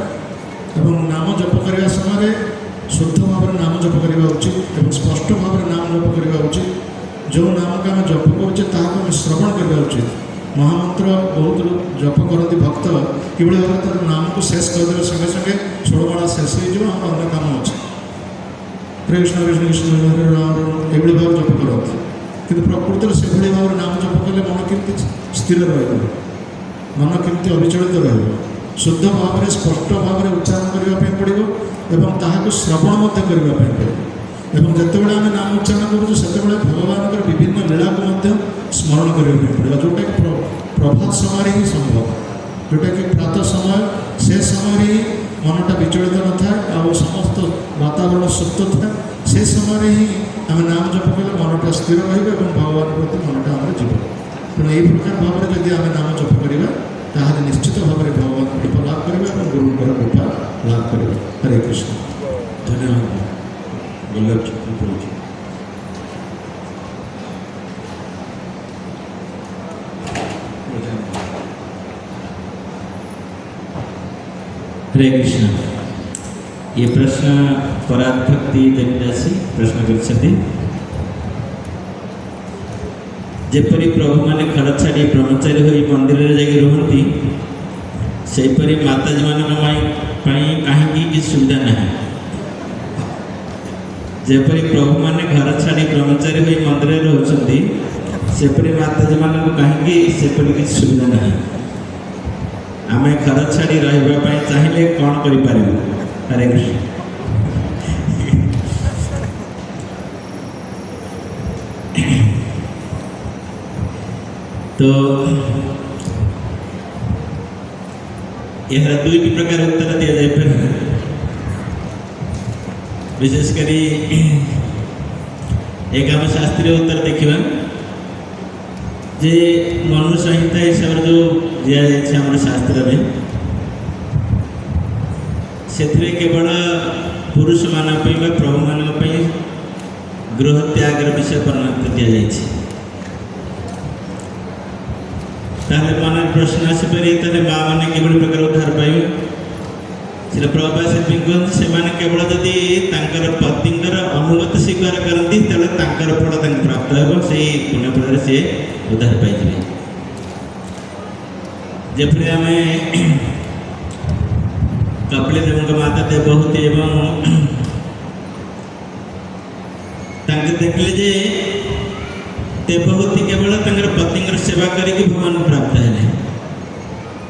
और नाम जप करने समय शुद्ध भाव में नाम जप करने उचित और स्पष्ट भाव में नाम जप करने उचित। जो नाम को आम जप करें श्रवण करने उचित। महामंत्र बहुत जप करती भक्त कि भाव तार नाम को शेष करदे संगे संगे 16 माला शेष हो अन्य काम अच्छे। कृष्ण कृष्ण कृष्ण हरे राम ये भाव जप करते, कि प्रकृति से भाव नाम जप कले मन केमती स्थिर रहा, मन केमती अविचलित रहा, शुद्ध भाव में स्पष्ट भाव में उच्चारण करने पड़ो और ताकू श्रवण करने पड़ो। एवं जितेबाला आम नाम उच्चारण करूँ से भगवान विभिन्न लीला को स्मरण करने पड़ो, जोटा कि प्रभात समय ही संभव, जोटा कि प्रातः समय से समय ही मनटा विचलित न था और समस्त वातावरण सुप्त था। से समय ही आम नाम जप कले मनटा स्थिर रहा और भगवान प्रति मनटा आम जीव। तेणु यही प्रकार भाव में जब आम नाम जप करवा ताहले निश्चित भाव में भगवान कृपा लाभ करेंगे और गुरुंर कृपा लाभ करेंगे। हरे कृष्ण। धन्यवाद। वल्लभ जी।
हरे कृष्ण। ये प्रश्न पराभक्ति देवदासी प्रश्न करछथि। जेपरि प्रभु माने घर छाड़ी ब्रह्मचारी होई मंदिर रे जाके रहंती, सेपरि माताजी मानक कहीं कि सुविधा नहीं। जेपरि प्रभु माने घर छाड़ी ब्रह्मचारी होई मंदिर रे रहउछंती, सेपरि माताजी मानक कहीं सेपरि कि सुविधा नहीं। आमे घर छाड़ी रहिबा पई चाहिए कौन करि पारिबु? हरे कृष्ण। तो यह दुई प्रकार उत्तर दिया जाए। विशेषकर एक आम शास्त्रीय उत्तर देखा जे मनु संहिता हिसाब से जो दिया शास्त्र में से केवल पुरुष मान प्रभु मान गृह त्यागर विषय वर्णन दि जाए मन प्रश्न आसपे माँ मैंने किभली प्रकार उद्धार पाइबे से प्रभुपाद से कहते से केवल जदि पतिंकर अनुगत स्वीकार करती फल प्राप्त हो पुण्य फल सी उद्धार पाई जपरी आम कपिल देव माता देवहूति एवं देखले जे देवहूति केवल पति सेवा करके भगवान प्राप्त है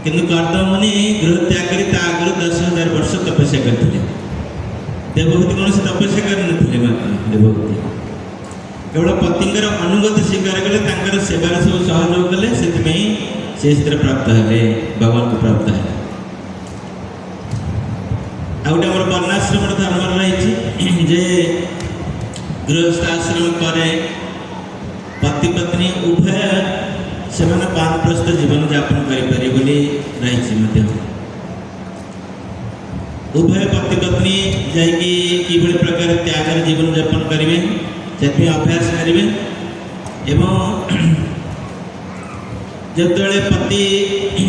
किंतु कर्दम मुनि गृह त्याग कर आगु 10,000 वर्ष तपस्या करते देवहूति कौन से तपस्या कर देवहूति केवल पति अनुगत स्वीकार कले सेवार सब सहयोग कले से प्राप्त है भगवान को प्राप्त है आउटे मोर वर्णाश्रम धर्म रही जे गृहस्थाश्रम करे पति पत्नी उभय से वानप्रस्थ जीवन यापन करें रही उभय पति पत्नी जाकि प्रकार त्यागर जीवन यापन करेंगे से अभ्यास करेंगे एवं जो पति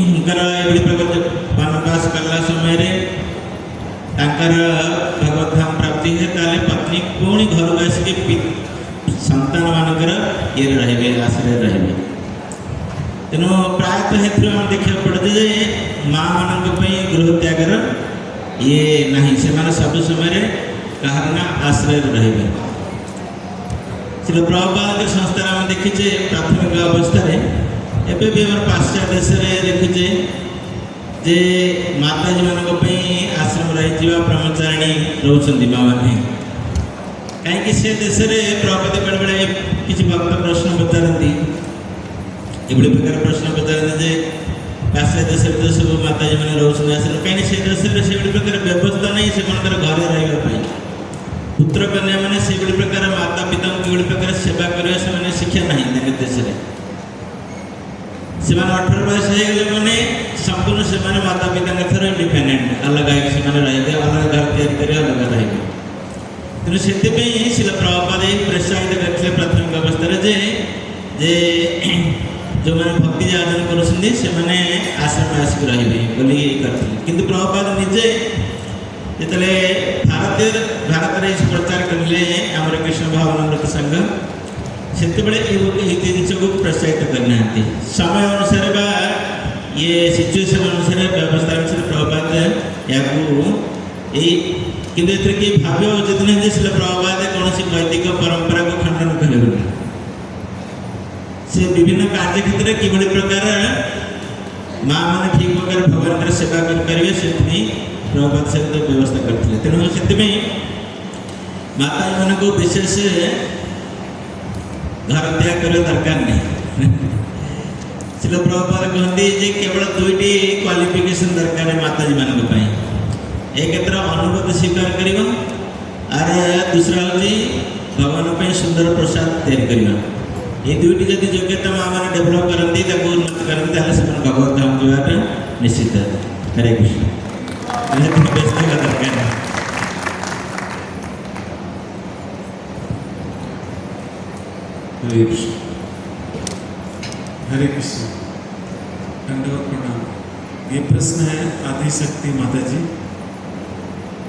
प्रकार वनवास कला समय भगवत धाम प्राप्ति है ताले पत्नी पुणी घर को आसिक संतान मानकर ये रे आश्रय रे तेणु प्रायतः हेतु देखा पड़े जे माँ मान गृह त्यागर ये नहीं से सब समय कहार ना आश्रय रे प्रभुपाद संस्था आम देखीचे प्राथमिक अवस्था एवं भी आम पाश्चात्य देश देखुचे जे माताजी मान आश्रम रही ब्रह्मचारिणी रोचंदी माँ मैंने कहीं से देश में प्रभुपाद बेले बेले किसी भक्त प्रश्न पचारती एभली प्रकार प्रश्न पचारती जे पाश्चात्य देश में सब माताजी मैंने रोचंदी आश्रम कहीं से देश में से प्रकार व्यवस्था नहीं से घर रही पुत्र कन्या मैंने से प्रकार माता पिता कि प्रकार सेवा करने शिक्षा नहीं देश में से 18 वर्ष होने संपूर्ण से माता पिता थर इंडिपेंडेंट अलग से रे अलग घर तैयारी अलग रे तेणु से शिल प्रभुपाद प्रोत्साहित करते प्राथमिक अवस्था जे जे जो मैंने भक्ति आयोजन कर आश्रम आसिक रे बोली करते किंतु प्रभुपाद निजे जो भारत प्रचार करें आम कृष्ण भावनामृत संघ से जिन को प्रोत्साहित करना समय अनुसार बा ये सिचुएशन अनुसार व्यवस्था अनुसार प्रभुपाद या कि भाव्य उचित नहीं शिल प्रभुपाद कौन वैदिक परंपरा को खंडन करेंगे से विभिन्न कार्य क्षेत्र में किभली प्रकार माँ मैंने ठीक प्रकार भगवान सेवा करेंगे से प्रभुपाद से व्यवस्था करते तेणु से माता मान को विशेष घर त्याग कर दरकार नहीं शिल प्रभुपाद कहते केवल 2टी क्वालिफिकेशन दरकार माताजी मान एक अनुगत स्वीकार करवा आर दूसरा हूँ भगवान सुंदर प्रसाद तैयारी करवा ये 2टी जब योग्यता माँ मैंने डेभलप करती उन्नत करते से भगवत धाम जावाटा निश्चित हरे कृष्ण व्यस्त होगा दरकार
हरे कृष्ण हरे कृष्ण दंडवत प्रणाम। ये प्रश्न है आदिशक्ति माता जी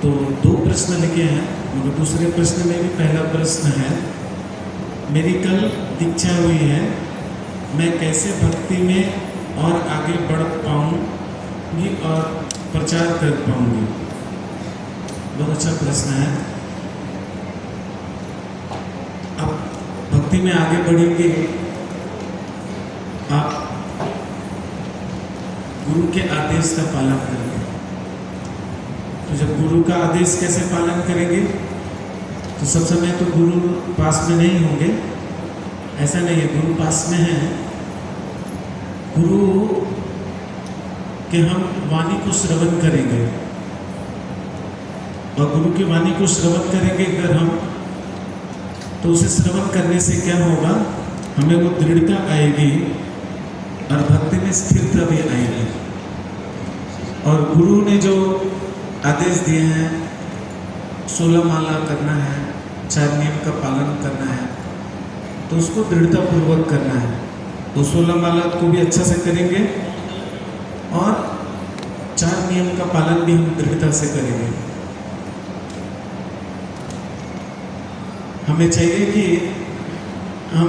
तो 2 प्रश्न लिखे हैं मगर दूसरे प्रश्न में भी पहला प्रश्न है मेरी कल दीक्षा हुई है मैं कैसे भक्ति में और आगे बढ़ पाऊंगी और प्रचार कर पाऊंगी। बहुत अच्छा प्रश्न है। अब भक्ति में आगे बढ़ेंगे आप गुरु के आदेश का पालन करेंगे। तो जब गुरु का आदेश कैसे पालन करेंगे तो सब समय तो गुरु पास में नहीं होंगे, ऐसा नहीं है, गुरु पास में है। गुरु के हम वाणी को श्रवण करेंगे और गुरु की वाणी को श्रवण करेंगे अगर हम तो उसे श्रवण करने से क्या होगा, हमें वो दृढ़ता आएगी और भक्ति में स्थिरता भी आएगी। और गुरु ने जो आदेश दिए हैं, 16 माला करना है, 4 नियम का पालन करना है, तो उसको दृढ़तापूर्वक करना है। तो 16 माला को भी अच्छा से करेंगे और 4 नियम का पालन भी हम दृढ़ता से करेंगे। हमें चाहिए कि हम,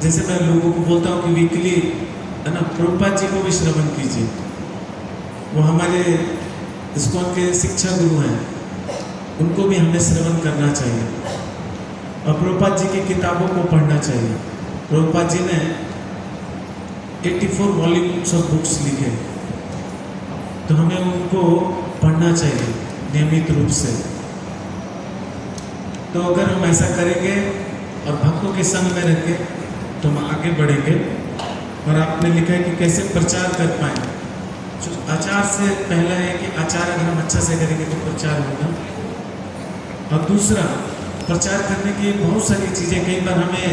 जैसे मैं लोगों को बोलता हूँ कि वीकली है ना, प्रभुपाद जी को भी श्रवण कीजिए। वो हमारे इस्कॉन के शिक्षा गुरु हैं, उनको भी हमें श्रवण करना चाहिए और प्रभुपाद जी की किताबों को पढ़ना चाहिए। प्रभुपाद जी ने 84 वॉल्यूम्स ऑफ बुक्स लिखे, तो हमें उनको पढ़ना चाहिए नियमित रूप से। तो अगर हम ऐसा करेंगे और भक्तों के संग में रहेंगे तो हम आगे बढ़ेंगे। और आपने लिखा है कि कैसे प्रचार कर पाएँ। जो आचार से पहला है कि आचार अगर हम अच्छा से करेंगे तो प्रचार होगा। और दूसरा, प्रचार करने की बहुत सारी चीज़ें, कई बार हमें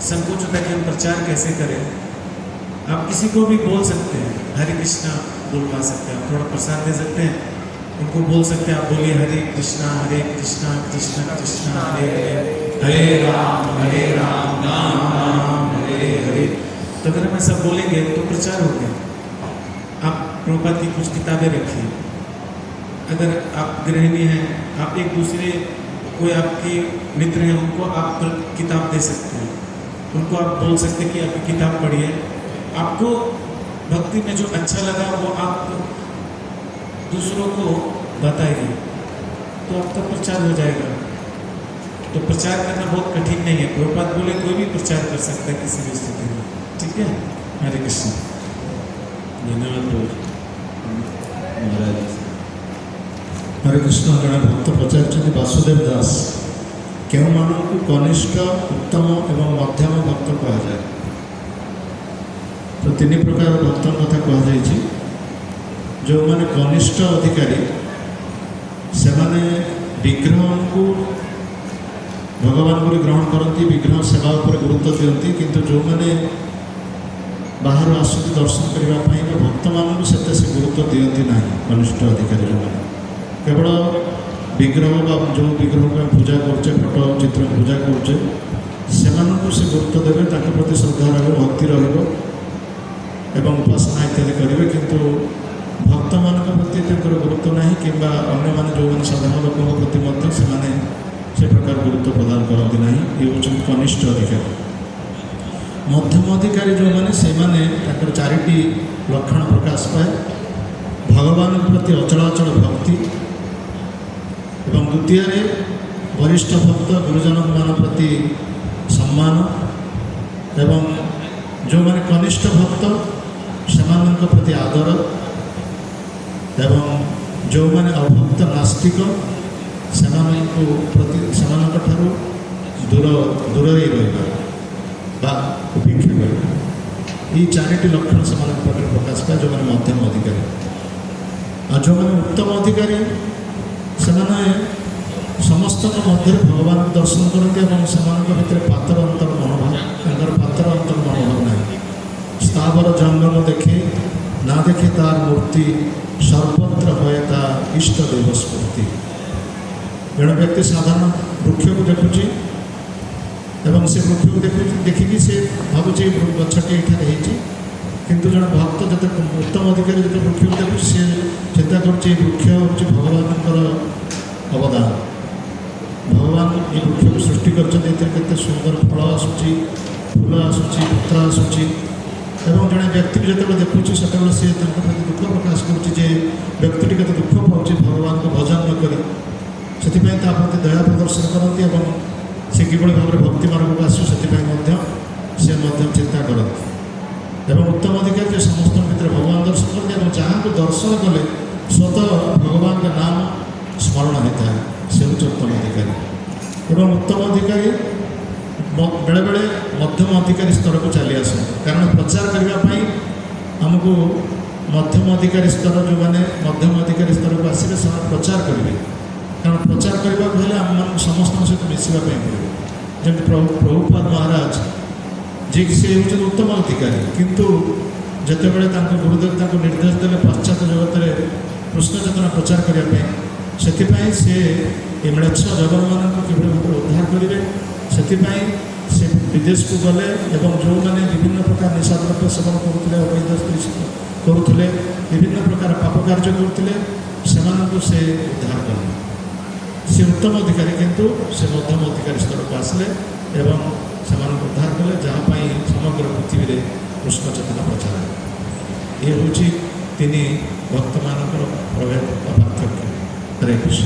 संकोच होता है कि हम प्रचार कैसे करें। आप किसी को भी बोल सकते हैं, हरे कृष्णा बोलवा सकते हैं, आप थोड़ा प्रसाद दे सकते हैं, उनको बोल सकते हैं, आप बोलिए हरे कृष्णा कृष्णा कृष्णा हरे हरे, हरे राम राम राम हरे हरे। तो अगर हम ऐसा बोलेंगे तो प्रचार हो गया। आप प्रभुपाद की कुछ किताबें रखिए। अगर आप गृहिणी हैं, आप एक दूसरे कोई आपके मित्र हैं, उनको आप किताब दे सकते हैं, उनको आप बोल सकते हैं कि आप किताब पढ़िए। आपको भक्ति में जो अच्छा लगा वो आप दूसरों को बताइए, तो आपका प्रचार हो जाएगा। तो प्रचार करना बहुत कठिन नहीं है। प्रभुपाद बोले कोई भी प्रचार कर सकता है किसी भी स्थिति में। ठीक है, हरे कृष्ण।
धन्यवाद महाराज।
हरे कृष्ण। जड़े भक्त पचार वासुदेव दास क्यों मानव को कनिष्ठ, उत्तम एवं मध्यम भक्त कहुए। तो 3 प्रकार भक्त कथा कहुई। जो माने कनिष्ठ अधिकारी से माने विग्रह को भगवान को ग्रहण करती, विग्रह सेवा पर गुरुत्व दियंती। किंतु जो माने बाहर आसती दर्शन करने भक्त मानू से गुरुत्व दियंती ना। कनिष्ठ अधिकारी जो मैंने केवल विग्रह जो विग्रह को पूजा करचे, फोटो चित्र पूजा करचे, से गुरुत्व देवे, प्रति श्रद्धा रही, भक्ति रही उपासना इत्यादि करेंगे। किंतु भक्त मान प्रति गुरुत्व ना कि अन्य माने जो मैंने साधारण लोकों प्रति से प्रकार गुरुत्व प्रदान करती ना। ये हूँ कनिष्ठ अधिकारी। मध्यम अधिकारी जो मैंने से माने 4टी लक्षण प्रकाश पाए। भगवान प्रति अचलाचल भक्ति एवं द्वितीय वरिष्ठ भक्त गुरुजन मान प्रति सम्मान एवं जो मैंने कनिष्ठ भक्त से प्रति आदर एवं जो मैंने अभक्त नास्तिक से प्रति दूर दूर रहा उपेक्षा कर। ये 4टी लक्षण से प्रकाश पाए जो मैंने मध्यम अधिकारी। और जो मैंने उत्तम अधिकारी से समस्त मध्य भगवान को दर्शन करते भर पातर अंतर मनोभाव, पातर अंतर मनोभाव ना। स्थावर जंगल देखे ना देखे तार मूर्ति, सर्वत्र हुए तार इष्ट देव स्मृति। जड़े व्यक्ति साधारण वृक्ष को देखुची एवं से वृक्ष को देखिकी से भावुचे गछटे ये, किंतु जन भक्त जो उत्तम अधिकारी जो वृक्ष को देखुची से चिंता कर वृक्ष हूँ भगवान अवदान। भगवान ये वृक्ष को सृष्टि करते सुंदर फल आसूची, फूल आसूची, पत्र आसूची एवं जड़े व्यक्ति जो देखुची से प्रति दुख प्रकाश कर व्यक्ति के दुख पाँच भगवान को भजन न करी से प्रति दया प्रदर्शन करती से कि भाव में भक्ति मार्ग को आसू से चिंता करती। उत्तम अधिकारी समस्त भर भगवान दर्शन करते जहाँ को दर्शन कले स्वतः भगवान का नाम स्मरण होता है, से हूँ उत्तम अधिकारी। उत्तम अधिकारी बेले बेले मध्यम अधिकारी स्तर को चली आस, कारण प्रचार करने आमको मध्यम अधिकारी स्तर जो मैंने मध्यम अधिकारी स्तर को आसवे से प्रचार करेंगे। କାରଣ ପ୍ରଚାର କରିବାକୁ ହେଲେ ଆମମାନଙ୍କୁ ସମସ୍ତଙ୍କ ସହିତ ମିଶିବା ପାଇଁ ପଡ଼ିବ। ଯେମିତି ପ୍ରଭୁପାଦ ମହାରାଜ ଯିଏକି ସେ ହେଉଛନ୍ତି ଉତ୍ତମ ଅଧିକାରୀ, କିନ୍ତୁ ଯେତେବେଳେ ତାଙ୍କ ଗୁରୁଦେବ ତାଙ୍କୁ ନିର୍ଦ୍ଦେଶ ଦେଲେ ପାଶ୍ଚାତ୍ୟ ଜଗତରେ କୃଷ୍ଣ ଚେତନା ପ୍ରଚାର କରିବା ପାଇଁ, ସେଥିପାଇଁ ସେ ଏ ମ୍ଲେଚ୍ଛ ଜଗନ୍ମାନଙ୍କୁ କିଭଳି ଭାବରେ ଉଦ୍ଧାର କରିବେ ସେଥିପାଇଁ ସେ ବିଦେଶକୁ ଗଲେ ଏବଂ ଯେଉଁମାନେ ବିଭିନ୍ନ ପ୍ରକାର ନିଶାଦ୍ରବ୍ୟ ସେବନ କରୁଥିଲେ, ଅବୈଧ ସ୍ତ୍ରୀ କରୁଥିଲେ, ବିଭିନ୍ନ ପ୍ରକାର ପାପ କାର୍ଯ୍ୟ କରୁଥିଲେ, ସେମାନଙ୍କୁ ସେ ଉଦ୍ଧାର କଲେ। ସେ ଉତ୍ତମ ଅଧିକାରୀ, କିନ୍ତୁ ସେ ମଧ୍ୟମ ଅଧିକାରୀ ସ୍ତରକୁ ଆସିଲେ ଏବଂ ସେମାନଙ୍କୁ ଉଦ୍ଧାର କଲେ, ଯାହା ପାଇଁ ସମଗ୍ର ପୃଥିବୀରେ କୃଷ୍ଣ ଚେତନା ପ୍ରଚାର ହେଲା। ଏ ହେଉଛି ତିନି ଭକ୍ତମାନଙ୍କର ପ୍ରଭେଦ ବା ପାର୍ଥକ୍ୟ। ହରେ କୃଷ୍ଣ।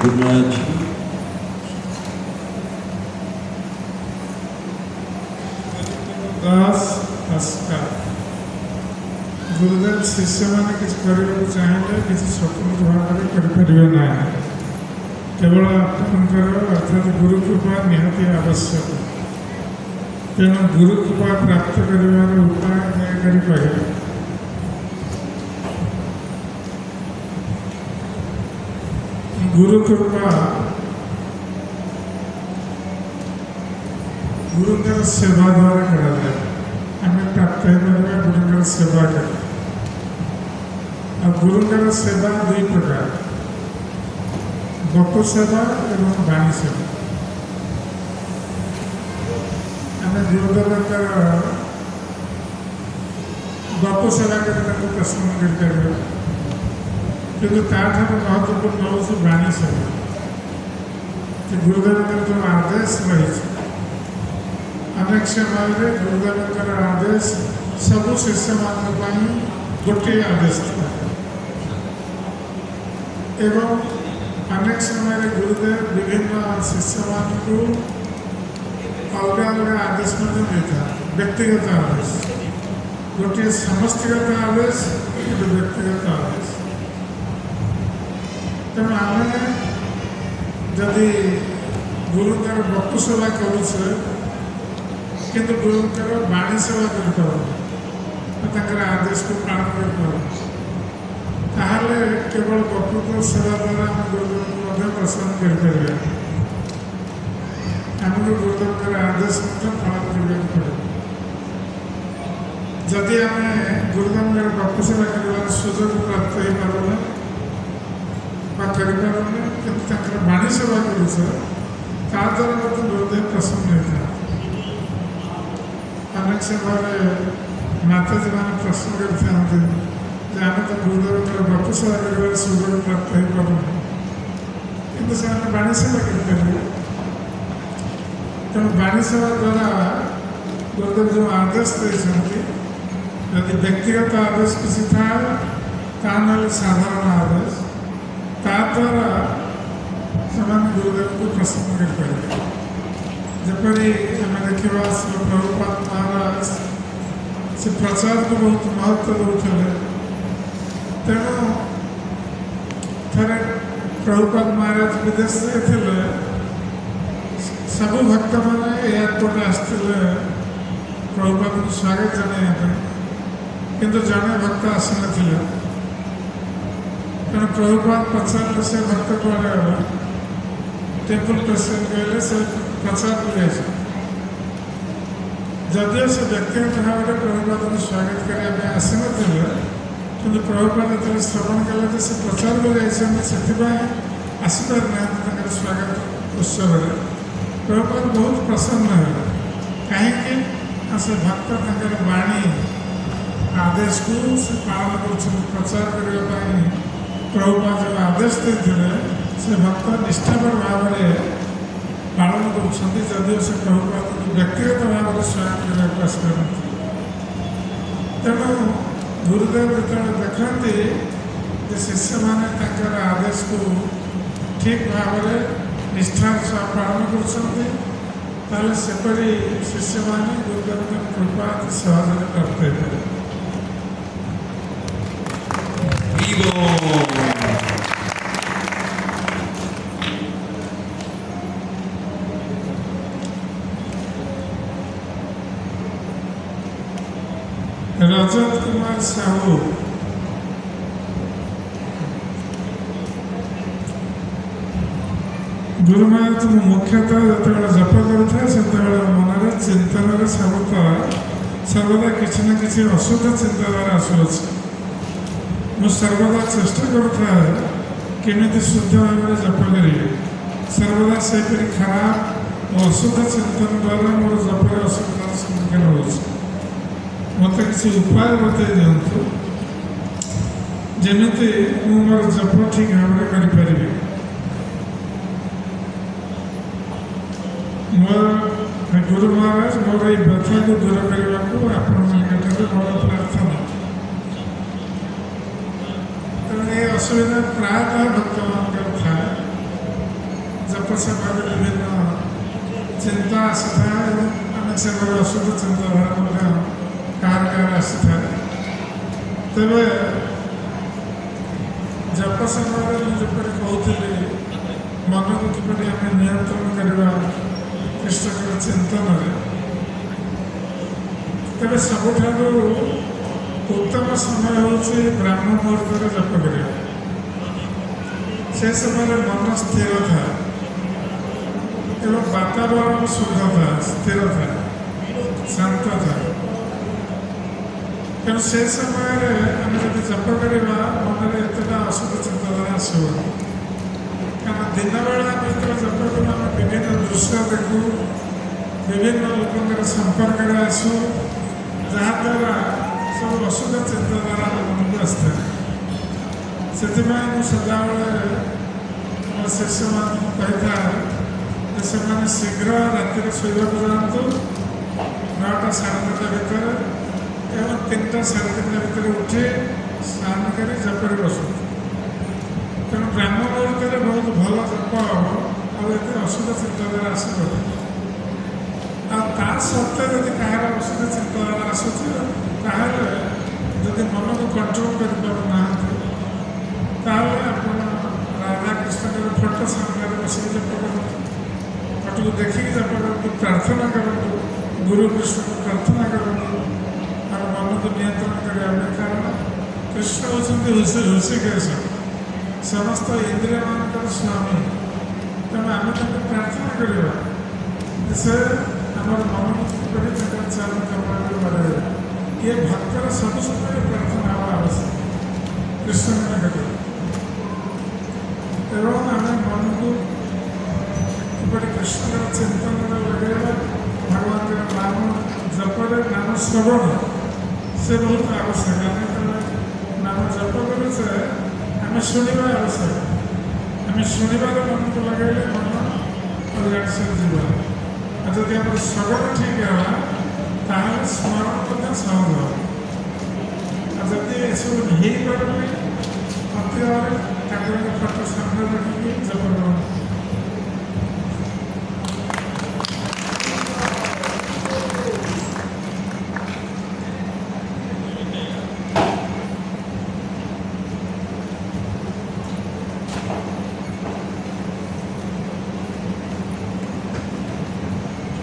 ଗୁରୁରାଜ
दास नमस्कार। गुरुदेव शिष्य मैंने किसी करने चाहिए किसी स्वतंत्र भाव में करें ना, केवल आपंकर अर्थात गुरु कृपा निहाती आवश्यक। तेणु गुरु कृपा प्राप्त कर उपाय दयाकर कहे। गुरु कृपा गुरुकर सेवा द्वारा कराए। आम प्राप्त हो गुरुकर सेवा कर। गुरुकर सेवा दुई प्रकार, गप सेवा और वाणी सेवा। आम गुरुदेव गप सेवा कर प्रसन्न कर, किंतु महत्वपूर्ण हूँ वाणी सेवा। गुरुदेव जो आदेश रही, अनेक समय गुरुदेव आदेश सबू शिष्य मान गोटे आदेश था एवं अनेक समय गुरुदेव विभिन्न शिष्य मान को अलग अलग आदेश देता। व्यक्तिगत आदेश गोटे समष्टिगत आदेश, गोटे व्यक्तिगत आदेश। तेणु आम जदि गुरुदेव बपु सेवा करुचे किंतु गुरुकर वाणी सेवा कर आदेश को पालन कर केवल प्रकृत सेवा द्वारा आम गुरुदेव प्रसन्न करें। आमको गुरुदेव आदेश पालन करने पड़े। जदि आम गुरुदेव गप सेवा कर सुजोग प्राप्त हो पारे कि वाणी सेवा करुचे द्वारा मत गुरुदेव प्रसन्न होता। अनेक समय माताजी मैंने प्रश्न करते आम तो गुरुदेव गप सेवा कर सुजोग प्राप्त हो पार कि वाणी सेवा कर। तेणु वाणी सेवा द्वारा गुरुदेव जो आदेश देते, यदि व्यक्तिगत आदेश किसी था साधारण आदेश द्वारा से गुरुदेव को प्रसन्न कर। जपरी आम देखा श्री प्रभुपाद महाराज से प्रचार को बहुत महत्व देते। तेणु थे प्रभुपाद महाराज विदेश थे, सब भक्त मैंने एयरपोर्ट आसते प्रभुपाद को स्वागत जन, किंतु जड़े भक्त आसी ना। तेणु प्रभुपाद पचारे से भक्त कड़े गला, टेम्पल प्रेसिडेंट कहले से प्रचार को जाए। जदिव से व्यक्तिगत भाव में प्रभुपाद को स्वागत करने आसी ना, कि प्रभुपाद जो श्रवण कले से प्रचार को जाए आसपार ना स्वागत उत्सव। प्रभुपाद बहुत प्रसन्न है। कहीं से भक्त वाणी आदेश को से पालन कर प्रचार करने प्रभुपाद जो आदेश देते से भक्त निष्ठापर भाव में पालन कर। से प्रभुपाद व्यक्तिगत भाव में स्वागत करने आस तेणु गुरुदेव जो देखते शिष्य मैंने आदेश को ठीक भाव में निष्ठार सह पालन करपरी शिष्य मैंने गुरुदेव कृपा सहज प्राप्त हो पाए। रजत कुमार साहू गुरु महाराज मुख्यतः जो जप करुए से मन चिंतन सर्वदा किसी न किसी अशुद्ध चिंताधारा आसुच्छे मुझे सर्वदा चेष्टा करुए केमी शुद्ध भाव में जप करी सर्वदा से खराब और अशुद्ध चिंतन द्वारा मोर जपर असुविधार सम्मुखीन हो मत किसी उपाय बतई दिंतु जमी मोर जप ठीक भाव में करी मोर गुरु महाराज मोर ये व्यथा को दूर करने को आपण मोर प्रार्थना ये असुविधा प्रायतः भक्त मान था जप समय विभिन्न चिंता आसी था अनेक समय अशुद्ध चिंताधारा कार आसी था तेज जप समय मुझे कहती मन को किपरि आम नियंत्रण करवा कृष्णकर चिंतन तेज सबुठ उत्तम समय हूँ ब्राह्म मुहूर्त जप कर से समय मन स्थिर था एवं वातावरण शुद्ध था स्थिर था शांत था तेणु से समय आम जब जप करवा मन में एतटा अशुद्ध चिंताधारा आसो कारण दिन बेला आम जो जप करूँ आम विभिन्न दृश्य देखू विभिन्न लोक संपर्क आसू जहाद्वारा सब अशुद्ध चिंताधारा मन को आसता से सदाबले शिष्य मान कही से शीघ्र राति शोवा जातु 9टा 9:30 भितर एवं 3टा 3:30 भितर उठी स्नान कर जपर बसु तेणु ब्राह्म मुहूर्त बहुत भल जप आते अशुद्ध चिंताधारा आसो सत्वे यदि कहार अशुद्ध चिंताधारा आसूँ जदि मन को कंट्रोल करना आप राधा कृष्ण फोटो सामने बस जप करूँ फोटो को देखिए जप करूँ प्रार्थना करूँ गुरु कृष्ण को प्रार्थना करूँ और मन को नियंत्रण करने कारण कृष्ण होती ऋषिकेश समस्त इंद्रिय मान स्वामी तेणु आम प्रार्थना करवा से आम मन को चाल कर्म बढ़े ये भक्तर सब समय प्रार्थना हवा आवश्यक कृष्ण निकट एवं आम मन को किपरि कृष्ण चिंतन लगे भगवान नाम जपरे नाम श्रवण से बहुत आवश्यक नाम जप करे आम शुणा आवश्यक आम शुणवार मन को लगे मन अलग से जीवा जदि आम श्रवण ठीक है स्मरण सहज जदि एसबू नहीं पारे अति ठाकुर फोटो सामने रखिए जप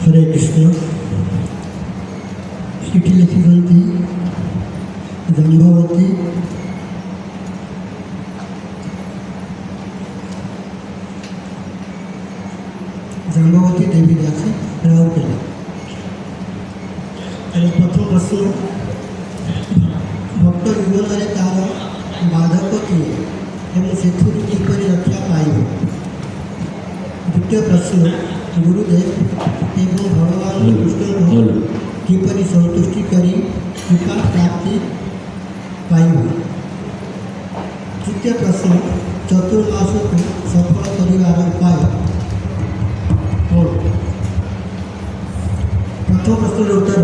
हरे कृष्ण चिठी लिखिंट जाम्बवती देवी दास राउरकेला प्रथम प्रश्न भक्त जीवन में तार बाधक किए एवं से किपर रक्षा पाइब द्वितीय प्रश्न गुरुदेव एवं भगवान कृष्ण को किपरि संतुष्टि करी कृपा प्राप्ति पाइब तृतीय प्रश्न चतुर्मास को सफल कर उपाय प्रथम प्रश्न उत्तर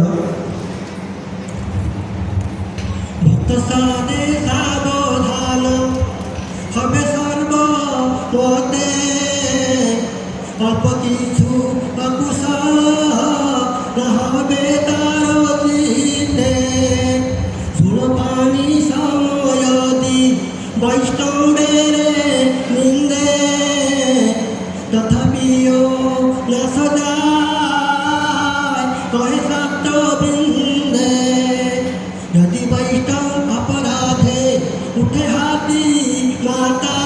भक्त साधे सावधान हबे सर्वते अल्प किछु अकुशल रहबे तार जीते सुरपानी समयदि वैष्णवेरे निंदे तथापियो न सजाय कहे सप्त वृंदे यदि वैष्णव अपराधे उठे हाथी माता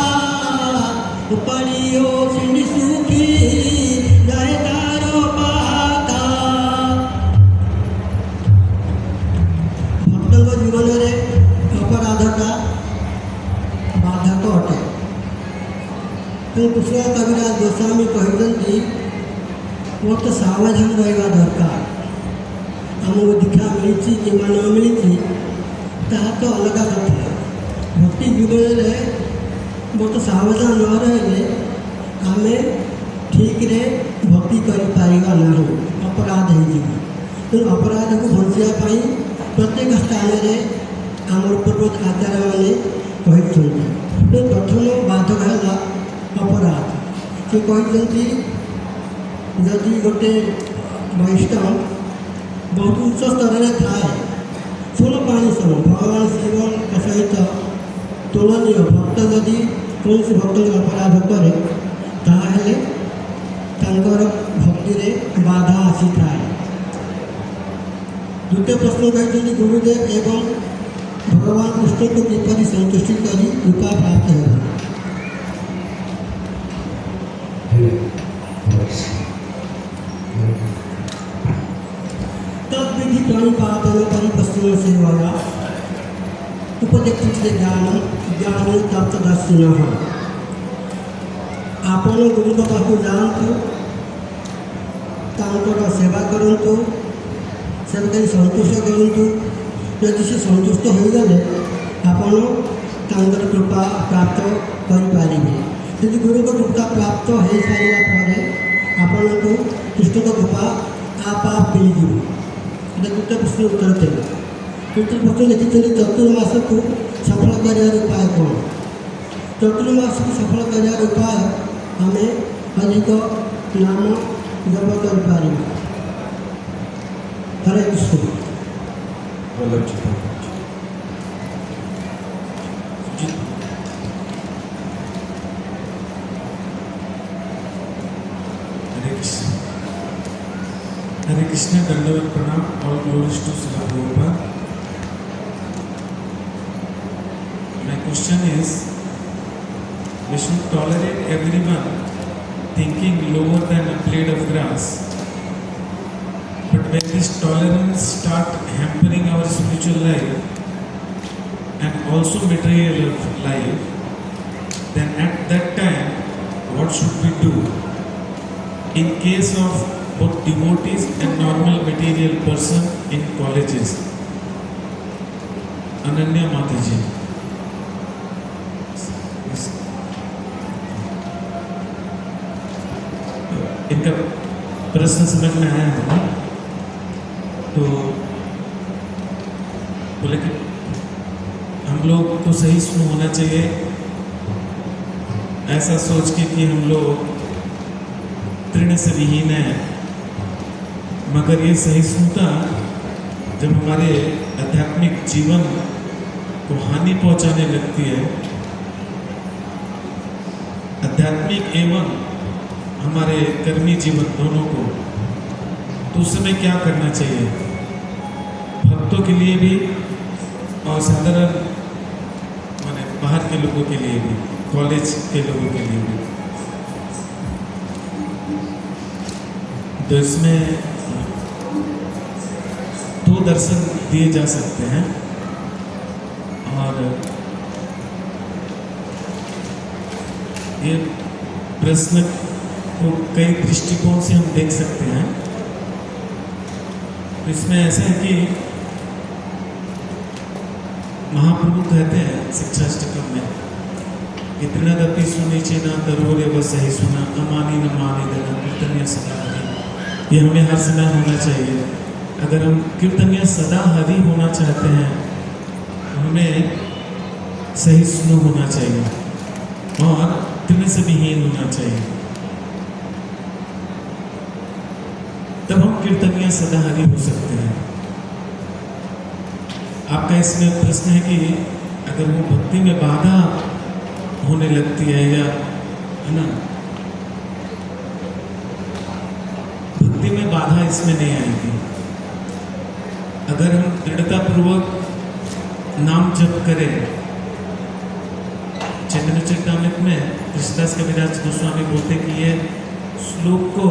उपरियो सिंधु सुखी कुशल कविराज गोस्वामी कहते बहुत सावधान रहा दरकार आमको दीक्षा मिली कि न मिली ताहा तो अलग कथा भक्ति जीवन में बहुत सावधान न रही आम ठीक रे भक्ति करिपारिबा ना अपराध हो तेणु अपराध को भंसापी प्रत्येक स्थान में आमर पूर्वज आचार्य मैंने कहते प्रथम बाधक है अपराध से कहते जदि गोटे वैष्णव बहुत उच्च स्तर में थाए शुण पानी शुण भगवान शिव सहित तुलनीय भक्त जदि कौन भक्त अपराध करे ताहले तांकर भक्ति रे बाधा आसी थाए। द्वितीय प्रश्न कहते गुरुदेव एवं भगवान कृष्ण को किपरि संतुष्टि करी कृपा प्राप्त होगा। तद्विधि प्रणिपातन परिपश्चिम सेवया उपदेक्षित ज्ञान तत्वदर्शिन आपण गुरु पाखु जातु सेवा करूँ से संतुष्ट करूँ यदि से संतुष्ट हो गले आपण कृपा प्राप्त करें यदि गुरु को कृपा प्राप्त हो सारे आपण को कृष्ण को कृपा आप मिलଯିव द्वितीय प्रश्न उत्तर थे। तृतीय प्रश्न लिखिं चतुर्मास को सफल कर उपाय कौन। चतुर्मास को सफल कर उपाय आम अधिक नाम जप कर हरे Krishna.
Hare Krishna, Dandavat Pranam, all glories to Srila Prabhupada. My question is, we should tolerate everyone thinking lower than a blade of grass. But when this tolerance start hampering our spiritual life and also material of life, then at that time, what should we do? In case of both devotees and normal material person in colleges. Ananya Mataji. इनका प्रश्न समझ में आया है तो बोले कि हम लोग को सही सुन होना चाहिए, ऐसा सोच के कि हम लोग तृण से विहीन है, मगर ये सहिष्णुता जब हमारे आध्यात्मिक जीवन को हानि पहुंचाने लगती है, आध्यात्मिक एवं हमारे कर्मी जीवन दोनों को, तो उस समय क्या करना चाहिए भक्तों के लिए भी और साधारण माने बाहर के लोगों के लिए भी, कॉलेज के लोगों के लिए भी। तो इसमें दो दर्शन दिए जा सकते हैं और ये प्रश्न को कई दृष्टिकोण से हम देख सकते हैं। तो इसमें ऐसा है कि महाप्रभु कहते हैं शिक्षाष्टकम में, इतनदपि सुनिचेना तरोरे व सही सुना अमानी न मानी देना कीर्तनीय सदा हरि। ये हमें हर समय होना चाहिए। अगर हम कीर्तनीय सदा हरि होना चाहते हैं तो हमें सही सुनो होना चाहिए और तृण से विहीन होना चाहिए, तब हम कीर्तनीय सदा हरि हो सकते हैं। आपका इसमें प्रश्न है कि अगर वो भक्ति में बाधा होने लगती है या है ना, भक्ति में बाधा इसमें नहीं आएगी। अगर हम दृढ़ता पूर्वक नाम जप करें, चैतन्य चरितामृत में कृष्णदास कविराज गोस्वामी बोलते कि ये श्लोक को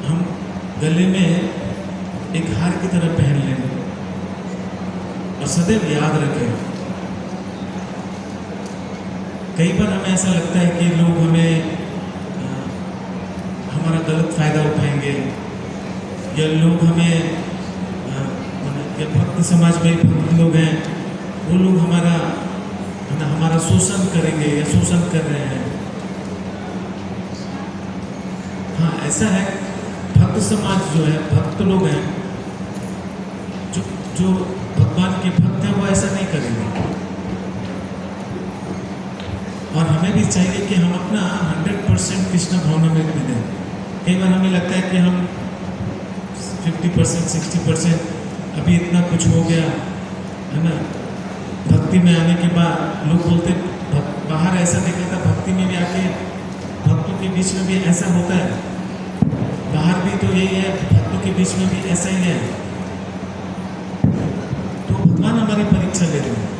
हम गले में एक हार की तरह पहन लें और सदैव याद रखें। कई बार हमें ऐसा लगता है कि लोग हमें हमारा गलत फ़ायदा उठाएंगे, या लोग हमें या भक्त समाज में भक्त लोग हैं, वो लोग हमारा शोषण करेंगे या शोषण कर रहे हैं। हाँ, ऐसा है, भक्त समाज जो है, भक्त लोग हैं, जो भगवान के भक्त हैं, वो ऐसा नहीं करेंगे। और हमें भी चाहिए कि हम अपना 100% कृष्ण भावना में भी दें। कई बार हमें लगता है कि हम 50% 60% अभी इतना कुछ हो गया है ना, भक्ति में आने के बाद लोग बोलते बाहर ऐसा देखा था, भक्ति में भी आके भक्तों के बीच में भी ऐसा होता है, बाहर भी तो यही है, भक्तों के बीच में भी ऐसा ही है। तो भगवान हमारी परीक्षा ले रहे हैं।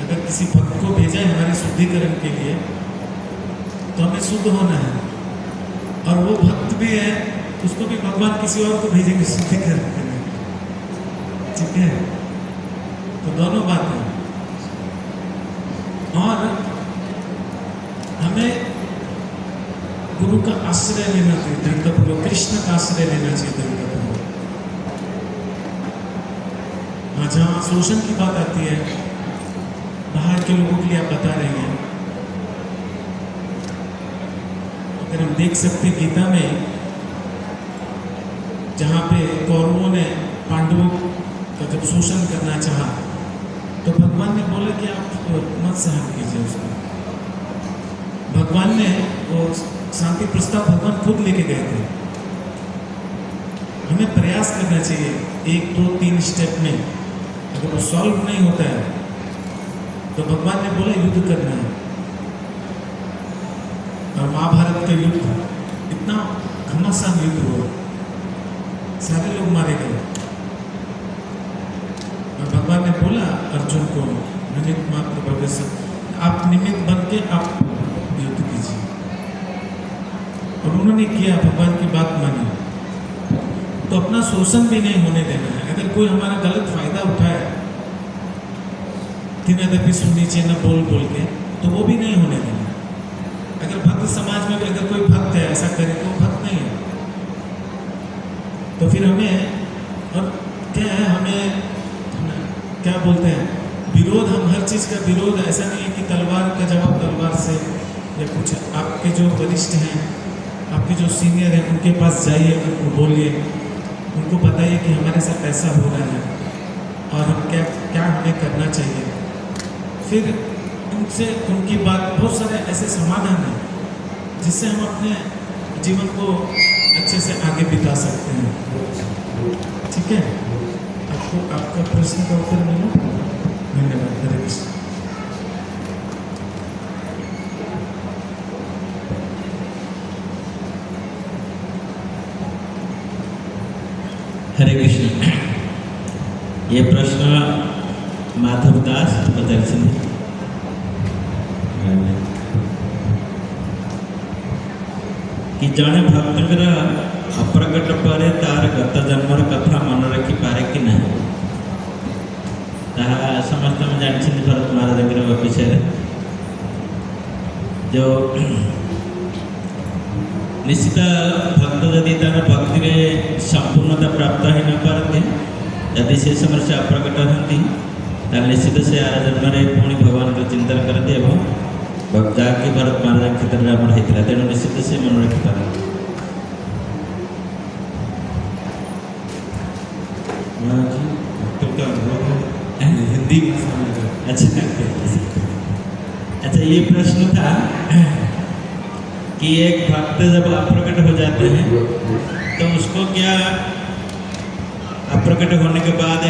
अगर किसी भक्त को भेजा है हमारे शुद्धिकरण के लिए, तो हमें शुद्ध होना है, और वो भक्त भी है, उसको भी भगवान किसी और को भेजेंगे शुद्धिकरण के लिए, ठीक है? तो दोनों बात है। और हमें गुरु का आश्रय लेना चाहिए दृढ़तापूर्वक, कृष्ण का आश्रय लेना चाहिए दृढ़तापूर्वक। हाँ, जहाँ शोषण की बात आती है, बाहर के लोगों के लिए आप बता रहे हैं, अगर हम देख सकते गीता में, जहाँ पे कौरवों ने पांडवों का जब शोषण करना चाहा, तो भगवान ने बोला कि आप मत सहन कीजिए उसको। भगवान ने वो शांति प्रस्ताव भगवान खुद लेके गए थे। हमें प्रयास करना चाहिए 1 2 3 स्टेप में। अगर वो सॉल्व नहीं होता है तो भगवान ने बोला युद्ध करना है। और महाभारत का युद्ध इतना घमासान युद्ध हुआ, सारे लोग मारे गए। और भगवान ने बोला अर्जुन को, निमित्त मात्र भविष्य, आप निमित्त बन के आप युद्ध कीजिए। और उन्होंने किया, भगवान की बात मानी। तो अपना शोषण भी नहीं होने देना है। अगर कोई हमारा गलत फायदा उठाए, तीन सुननी चाहिए न बोल बोल के, तो वो भी नहीं होने देना। अगर भक्त समाज में भी अगर कोई भक्त है ऐसा करे, तो भक्त नहीं है। तो फिर हमें, और क्या है, हमें क्या बोलते हैं, विरोध, हम हर चीज़ का विरोध, ऐसा नहीं है कि तलवार का जवाब तलवार से, या कुछ आपके जो वरिष्ठ हैं, आपके जो सीनियर हैं, उनके पास जाइए, उनको बोलिए, उनको बताइए कि हमारे साथ ऐसा हो रहा है और हम क्या हमें करना चाहिए। फिर उनसे उनकी बात, बहुत सारे ऐसे समाधान हैं जिससे हम अपने जीवन को अच्छे से आगे बिता सकते हैं। ठीक है, आपको आपका प्रश्न का उत्तर मिला। धन्यवाद। हरे कृष्ण।
हरे कृष्ण। ये प्रश्न माधव दास प्रदर्शन कि जड़े भक्तर अप्रकट पर तार गत जन्मर कथा मन रखी पारे कि ना, समस्त में जानते भरत महाराज विषय जो निश्चित भक्त जदि तार भक्ति संपूर्णता प्राप्त हो न पारती, यदि से समय से अप्रकट होती, निश्चित से आर जन्म पुणी भगवान को चिंतन करती और जहाँकि भरत महाराज क्षेत्र में आम होता, तेणु निश्चित से मन रखिपार।
हिंदी भाषा में।
अच्छा, ये प्रश्न था कि एक भक्त जब अप्रकट हो जाते हैं तो उसको क्या अप्रकट होने के बाद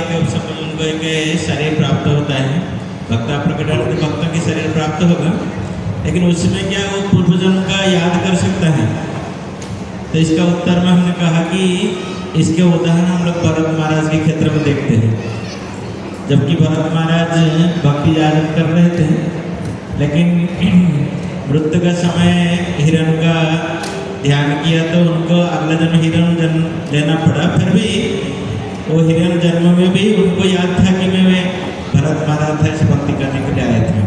उनको एक शरीर प्राप्त होता है। भक्त अप्रकट होने तो भक्तों की शरीर प्राप्त होगा, लेकिन उसमें क्या वो पूर्व जन्म का याद कर सकता है? तो इसका उत्तर में हमने कहा कि इसके उदाहरण हम लोग भरत महाराज के क्षेत्र में देखते हैं। जबकि भरत महाराज भक्ति याचन कर रहे थे, लेकिन मृत्यु का समय हिरण का ध्यान किया तो उनको अगला जन्म हिरण जन्म लेना पड़ा। फिर भी वो हिरण जन्म में भी उनको याद था कि मैं भरत महाराज था, इस भक्ति करने के लिए आए थे।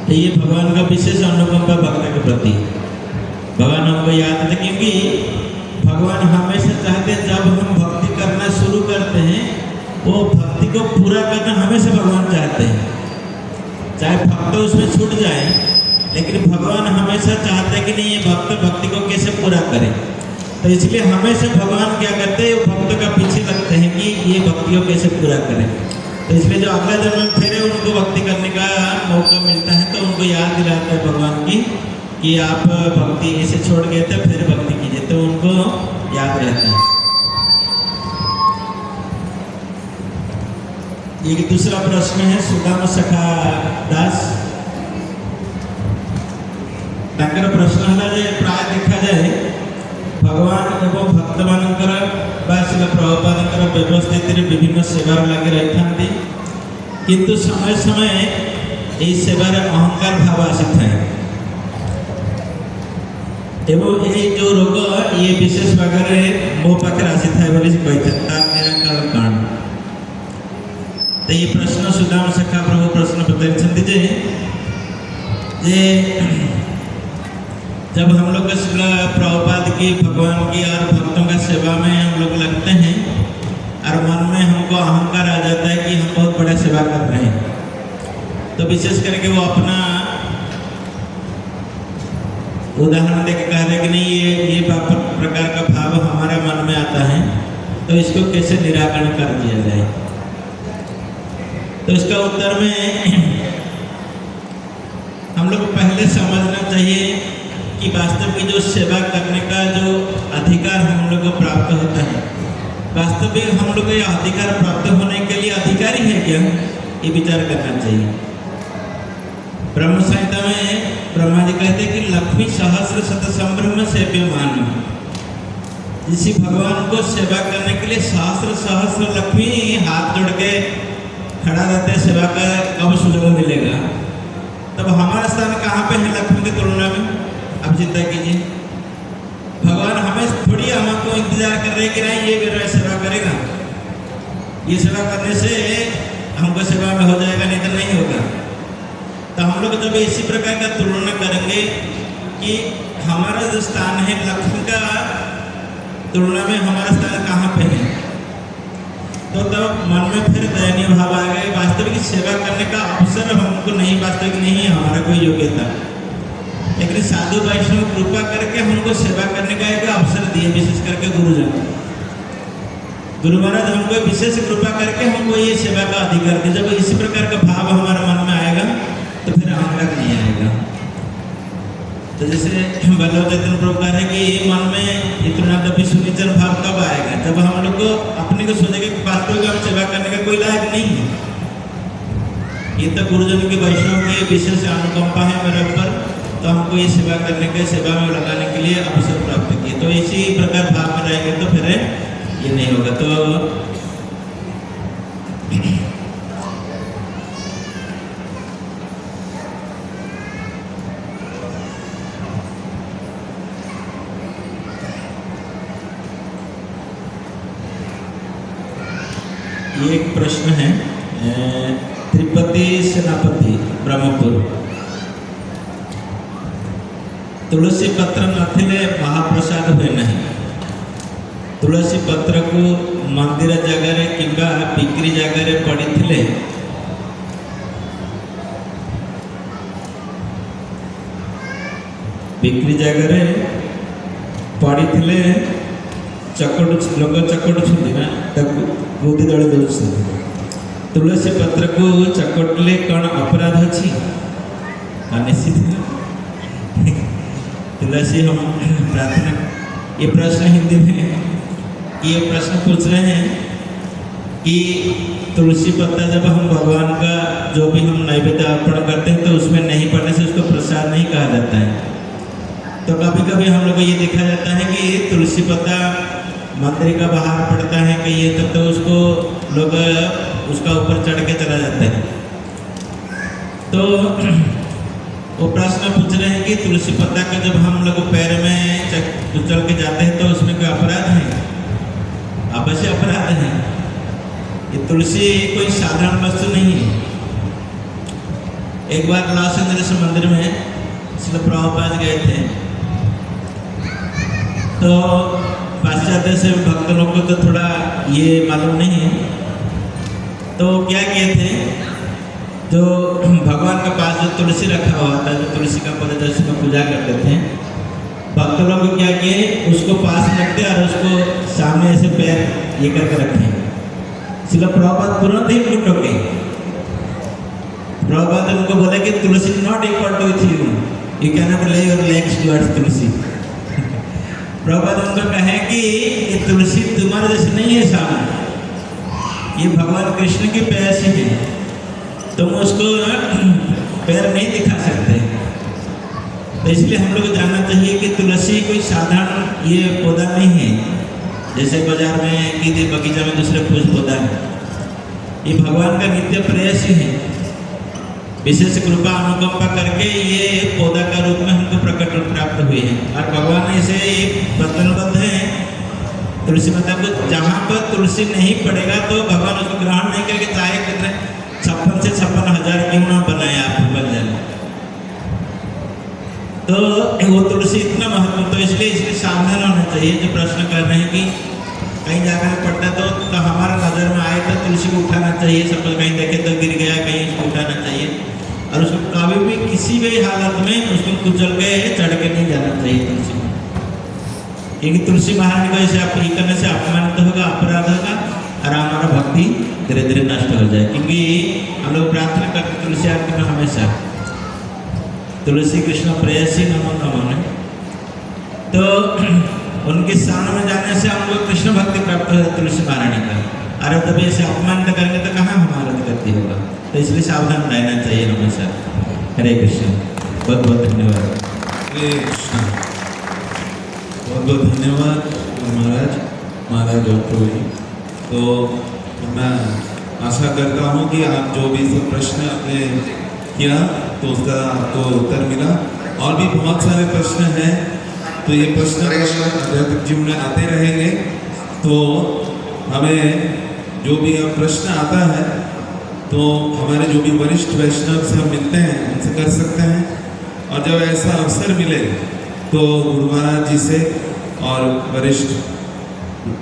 तो ये भगवान का विशेष अनुकंपा भक्त के प्रति। भगवान हमको याद है क्योंकि भगवान हमेशा चाहते हैं जब हम भक्ति करना शुरू करते हैं वो भक्ति को पूरा करना हमेशा भगवान चाहते हैं, चाहे भक्त उसमें छूट जाए लेकिन भगवान हमेशा चाहते हैं कि नहीं ये भक्त भक्ति को कैसे पूरा करे। तो इसलिए हमेशा भगवान क्या करते हैं भक्त का पीछे लगते हैं कि ये भक्ति को कैसे पूरा करें। तो इसलिए जो अगला जन्म में फिर उनको भक्ति करने का मौका मिलता है तो उनको याद दिलाता है भगवान की कि आप भक्ति ऐसे छोड़ गए थे फिर भक्ति कीजिए, तो उनको याद रहता है। एक दूसरा प्रश्न है सुदाम सखा दास तांकर प्रश्न है प्राय देखा जाए भगवान एवं भक्त मानकर शिल प्रभुपादଙ୍କର व्यवस्थित विभिन्न सेवार लगे रही था किंतु समय समय यही सेवार अहंकार भाव आसी था एवं ये जो रोग ये विशेष भाग में मो पाखे आसी था कारण। तो ये प्रश्न सुदाम सखा प्रभु प्रश्न पचार जे जब हम लोग प्रभुपाद की भगवान की और भक्तों का सेवा में हम लोग लगते हैं और मन में हमको अहंकार आ जाता है कि हम बहुत बड़ा सेवा कर रहे हैं, तो विशेष करके वो अपना उदाहरण देकर कह रहे कि नहीं ये प्रकार का भाव हमारा मन में आता है तो इसको कैसे निराकरण कर दिया जाए। तो इसका उत्तर में हम लोग को पहले समझना चाहिए कि वास्तव की जो सेवा करने का जो अधिकार हम लोग को प्राप्त होता है, वास्तविक हम लोग को यह अधिकार प्राप्त होने के लिए अधिकारी है क्या, ये विचार करना चाहिए। ब्रह्म संहिता में ब्रह्मा जी कहते हैं कि लक्ष्मी सहस्र शत संभ्रम सेव्यमान, इसी भगवान को सेवा करने के लिए सहस्र सहस्र लक्ष्मी हाथ जोड़ के खड़ा रहते हैं, सेवा का कब सुलभ मिलेगा। तब हमारा स्थान कहाँ पे है लक्ष्मी की तुलना में, अब चिंता कीजिए। भगवान हमें थोड़ी हमको इंतजार कर रहे कि नहीं ये मेरा सेवा करेगा, ये सेवा करने से हमको सेवा में हो जाएगा, नहीं तो नहीं होगा। तो हम लोग जब इसी प्रकार का तुलना करेंगे कि हमारा जो स्थान है लक्ष्मी का तुलना में हमारा स्थान कहाँ पे है, तो तब मन में फिर दयनीय भाव आ गए। वास्तविक सेवा करने का अवसर हमको नहीं, वास्तविक नहीं है हमारा कोई योग्यता, लेकिन साधु वैष्णव कृपा करके हमको सेवा करने का एक अवसर दिए, विशेष करके गुरुजन गुरु महाराज हमको विशेष कृपा करके हमको ये सेवा का अधिकार दिए। जब इसी प्रकार का भाव हमारे मन में आएगा तो फिर अहंकार नहीं आएगा। तो जैसे वल्लभ चैतन्य प्रभु कह रहे हैं कि मन में इतना दबी सुनिचर भाव कब आएगा, जब हम लोग को अपने को सोचेंगे कि वास्तविक हम सेवा करने का कोई लायक नहीं है। ये तो गुरुजन के वैष्णव की विशेष अनुकंपा है मेरे ऊपर, तो हमको ये सेवा करने के सेवा में लगाने के लिए अवसर प्राप्त किए। तो इसी प्रकार भाव में रहेंगे तो फिर ये नहीं होगा। तो ये एक प्रश्न है त्रिपति सेनापति ब्रह्मपुर, तुलसी पत्र नथिले महाप्रसाद हुए नहीं, तुलसी पत्र को मंदिर जगह किंबा बिक्री जगह पड़ी थिले बिक्री जगह पड़ी थिले चकट लोग चकटुंट ना गोदी दड़ी दौड़। तुलसी पत्र को चकटले कौन अपराध अच्छी निश्चित तुलसी हम प्रार्थना, ये प्रश्न हिंदी में ये प्रश्न पूछ रहे हैं कि तुलसी पत्ता जब हम भगवान का जो भी हम नैवेद्य अर्पण करते हैं तो उसमें नहीं पड़ने से उसको प्रसाद नहीं कहा जाता है। तो कभी कभी हम लोग को ये देखा जाता है कि तुलसी पत्ता मंदिर का बाहर पड़ता है कि ये तब तो उसको लोग उसका ऊपर चढ़ के चला जाते हैं। तो वो प्रश्न पूछ रहे हैं कि तुलसी पत्ता का जब हम लोग पैर में चल के जाते हैं तो उसमें कोई अपराध है? अवश्य अपराध है। ये तुलसी कोई साधारण वस्तु नहीं है। एक बार लॉस एंजलिस मंदिर में श्रील प्रभुपाद गए थे, तो पाश्चात्य से भक्त लोग को तो थोड़ा ये मालूम नहीं है, तो क्या किए थे, जो भगवान के पास जो तुलसी रखा हुआ था, जो तुलसी का परिदर्श में पूजा करते थे, भक्त लोग क्या किए, उसको पास रखते और उसको सामने ऐसे पैर ये करके रखे। श्रील प्रभुपाद तुरंत ही उनको टोके। प्रभुपाद उनको बोले कि Tulsi not equal to you, you can not lay your legs towards Tulsi. Prabhupada उनको कहे कि ये तुलसी तुम्हारे जैसे नहीं है सामने, ये भगवान कृष्ण की पैसी है, तुम उसको पैर नहीं दिखा सकते। तो इसलिए हम लोग को जानना चाहिए कि तुलसी कोई साधारण ये पौधा नहीं है, जैसे बाजार में कि बगीचा में दूसरे फूल पौधा है। ये भगवान का नित्य प्रेयसी है, विशेष कृपा अनुकंपा करके ये पौधा का रूप में हमको प्रकट प्राप्त हुए हैं। और भगवान ने इसे एक वचनबद्ध है तुलसी माता को, जहाँ पर तुलसी नहीं पड़ेगा तो भगवान उसको ग्रहण नहीं करके, चाहे कितने 56 से 56,000 क्यों ना बनाए आप बन जाए। तो वो तुलसी इतना महत्व, तो इसलिए सावधान होना चाहिए। जो प्रश्न कर रहे हैं कि कहीं जाकर पड़ता तो हमारा नज़र में आए तो तुलसी को उठाना चाहिए। सपोज कहीं देखे तो गिर गया, कहीं उसको उठाना चाहिए और उसको कभी भी किसी भी हालत में उसको कुचल के चढ़ के नहीं जाना चाहिए तुलसी को, क्योंकि तुलसी महारानी को ऐसे आप करने से अपमानित होगा, अपराध होगा और हमारा भक्ति धीरे धीरे नष्ट हो जाए। क्योंकि हम लोग प्रार्थना करते तुलसी आरती में हमेशा तुलसी कृष्ण प्रेयसी नमो नमो ने, तो उनके स्थान में जाने से हम लोग कृष्ण भक्ति प्राप्त हो तुलसी महारानी का। अरे तभी ऐसे अपमान करेंगे तो कहाँ हमारा गति होगा। तो इसलिए सावधान रहना चाहिए हमेशा। हरे कृष्ण, बहुत बहुत धन्यवाद।
हरे कृष्ण, बहुत बहुत धन्यवाद महाराज और प्रभु जी। तो मैं आशा करता हूँ कि आप जो भी सब प्रश्न आपने किया तो उसका आपको उत्तर मिला। और भी बहुत सारे प्रश्न हैं, तो ये प्रश्न आध्यात्मिक जीवन में आते रहेंगे। तो हमें जो भी अब प्रश्न आता है तो हमारे जो भी वरिष्ठ वैष्णव से हम मिलते हैं उनसे कर सकते हैं, और जब ऐसा अवसर मिले तो गुरु महाराज जी से और वरिष्ठ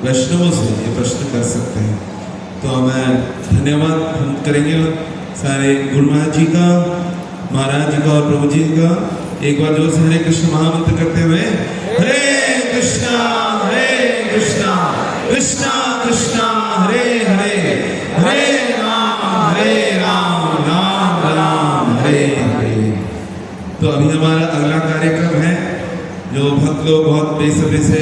वैष्णवों से ये प्रश्न कर सकते हैं। तो हमें धन्यवाद हम करेंगे सारे गुरु महाराज जी का, महाराज जी का और प्रभु जी का। एक बार जोर से हरे कृष्ण महामंत्र करते हुए, हरे कृष्णा कृष्णा कृष्णा हरे हरे, हरे राम राम राम हरे हरे। तो अभी हमारा अगला कार्यक्रम है जो भक्त लोग बहुत बेसब्री से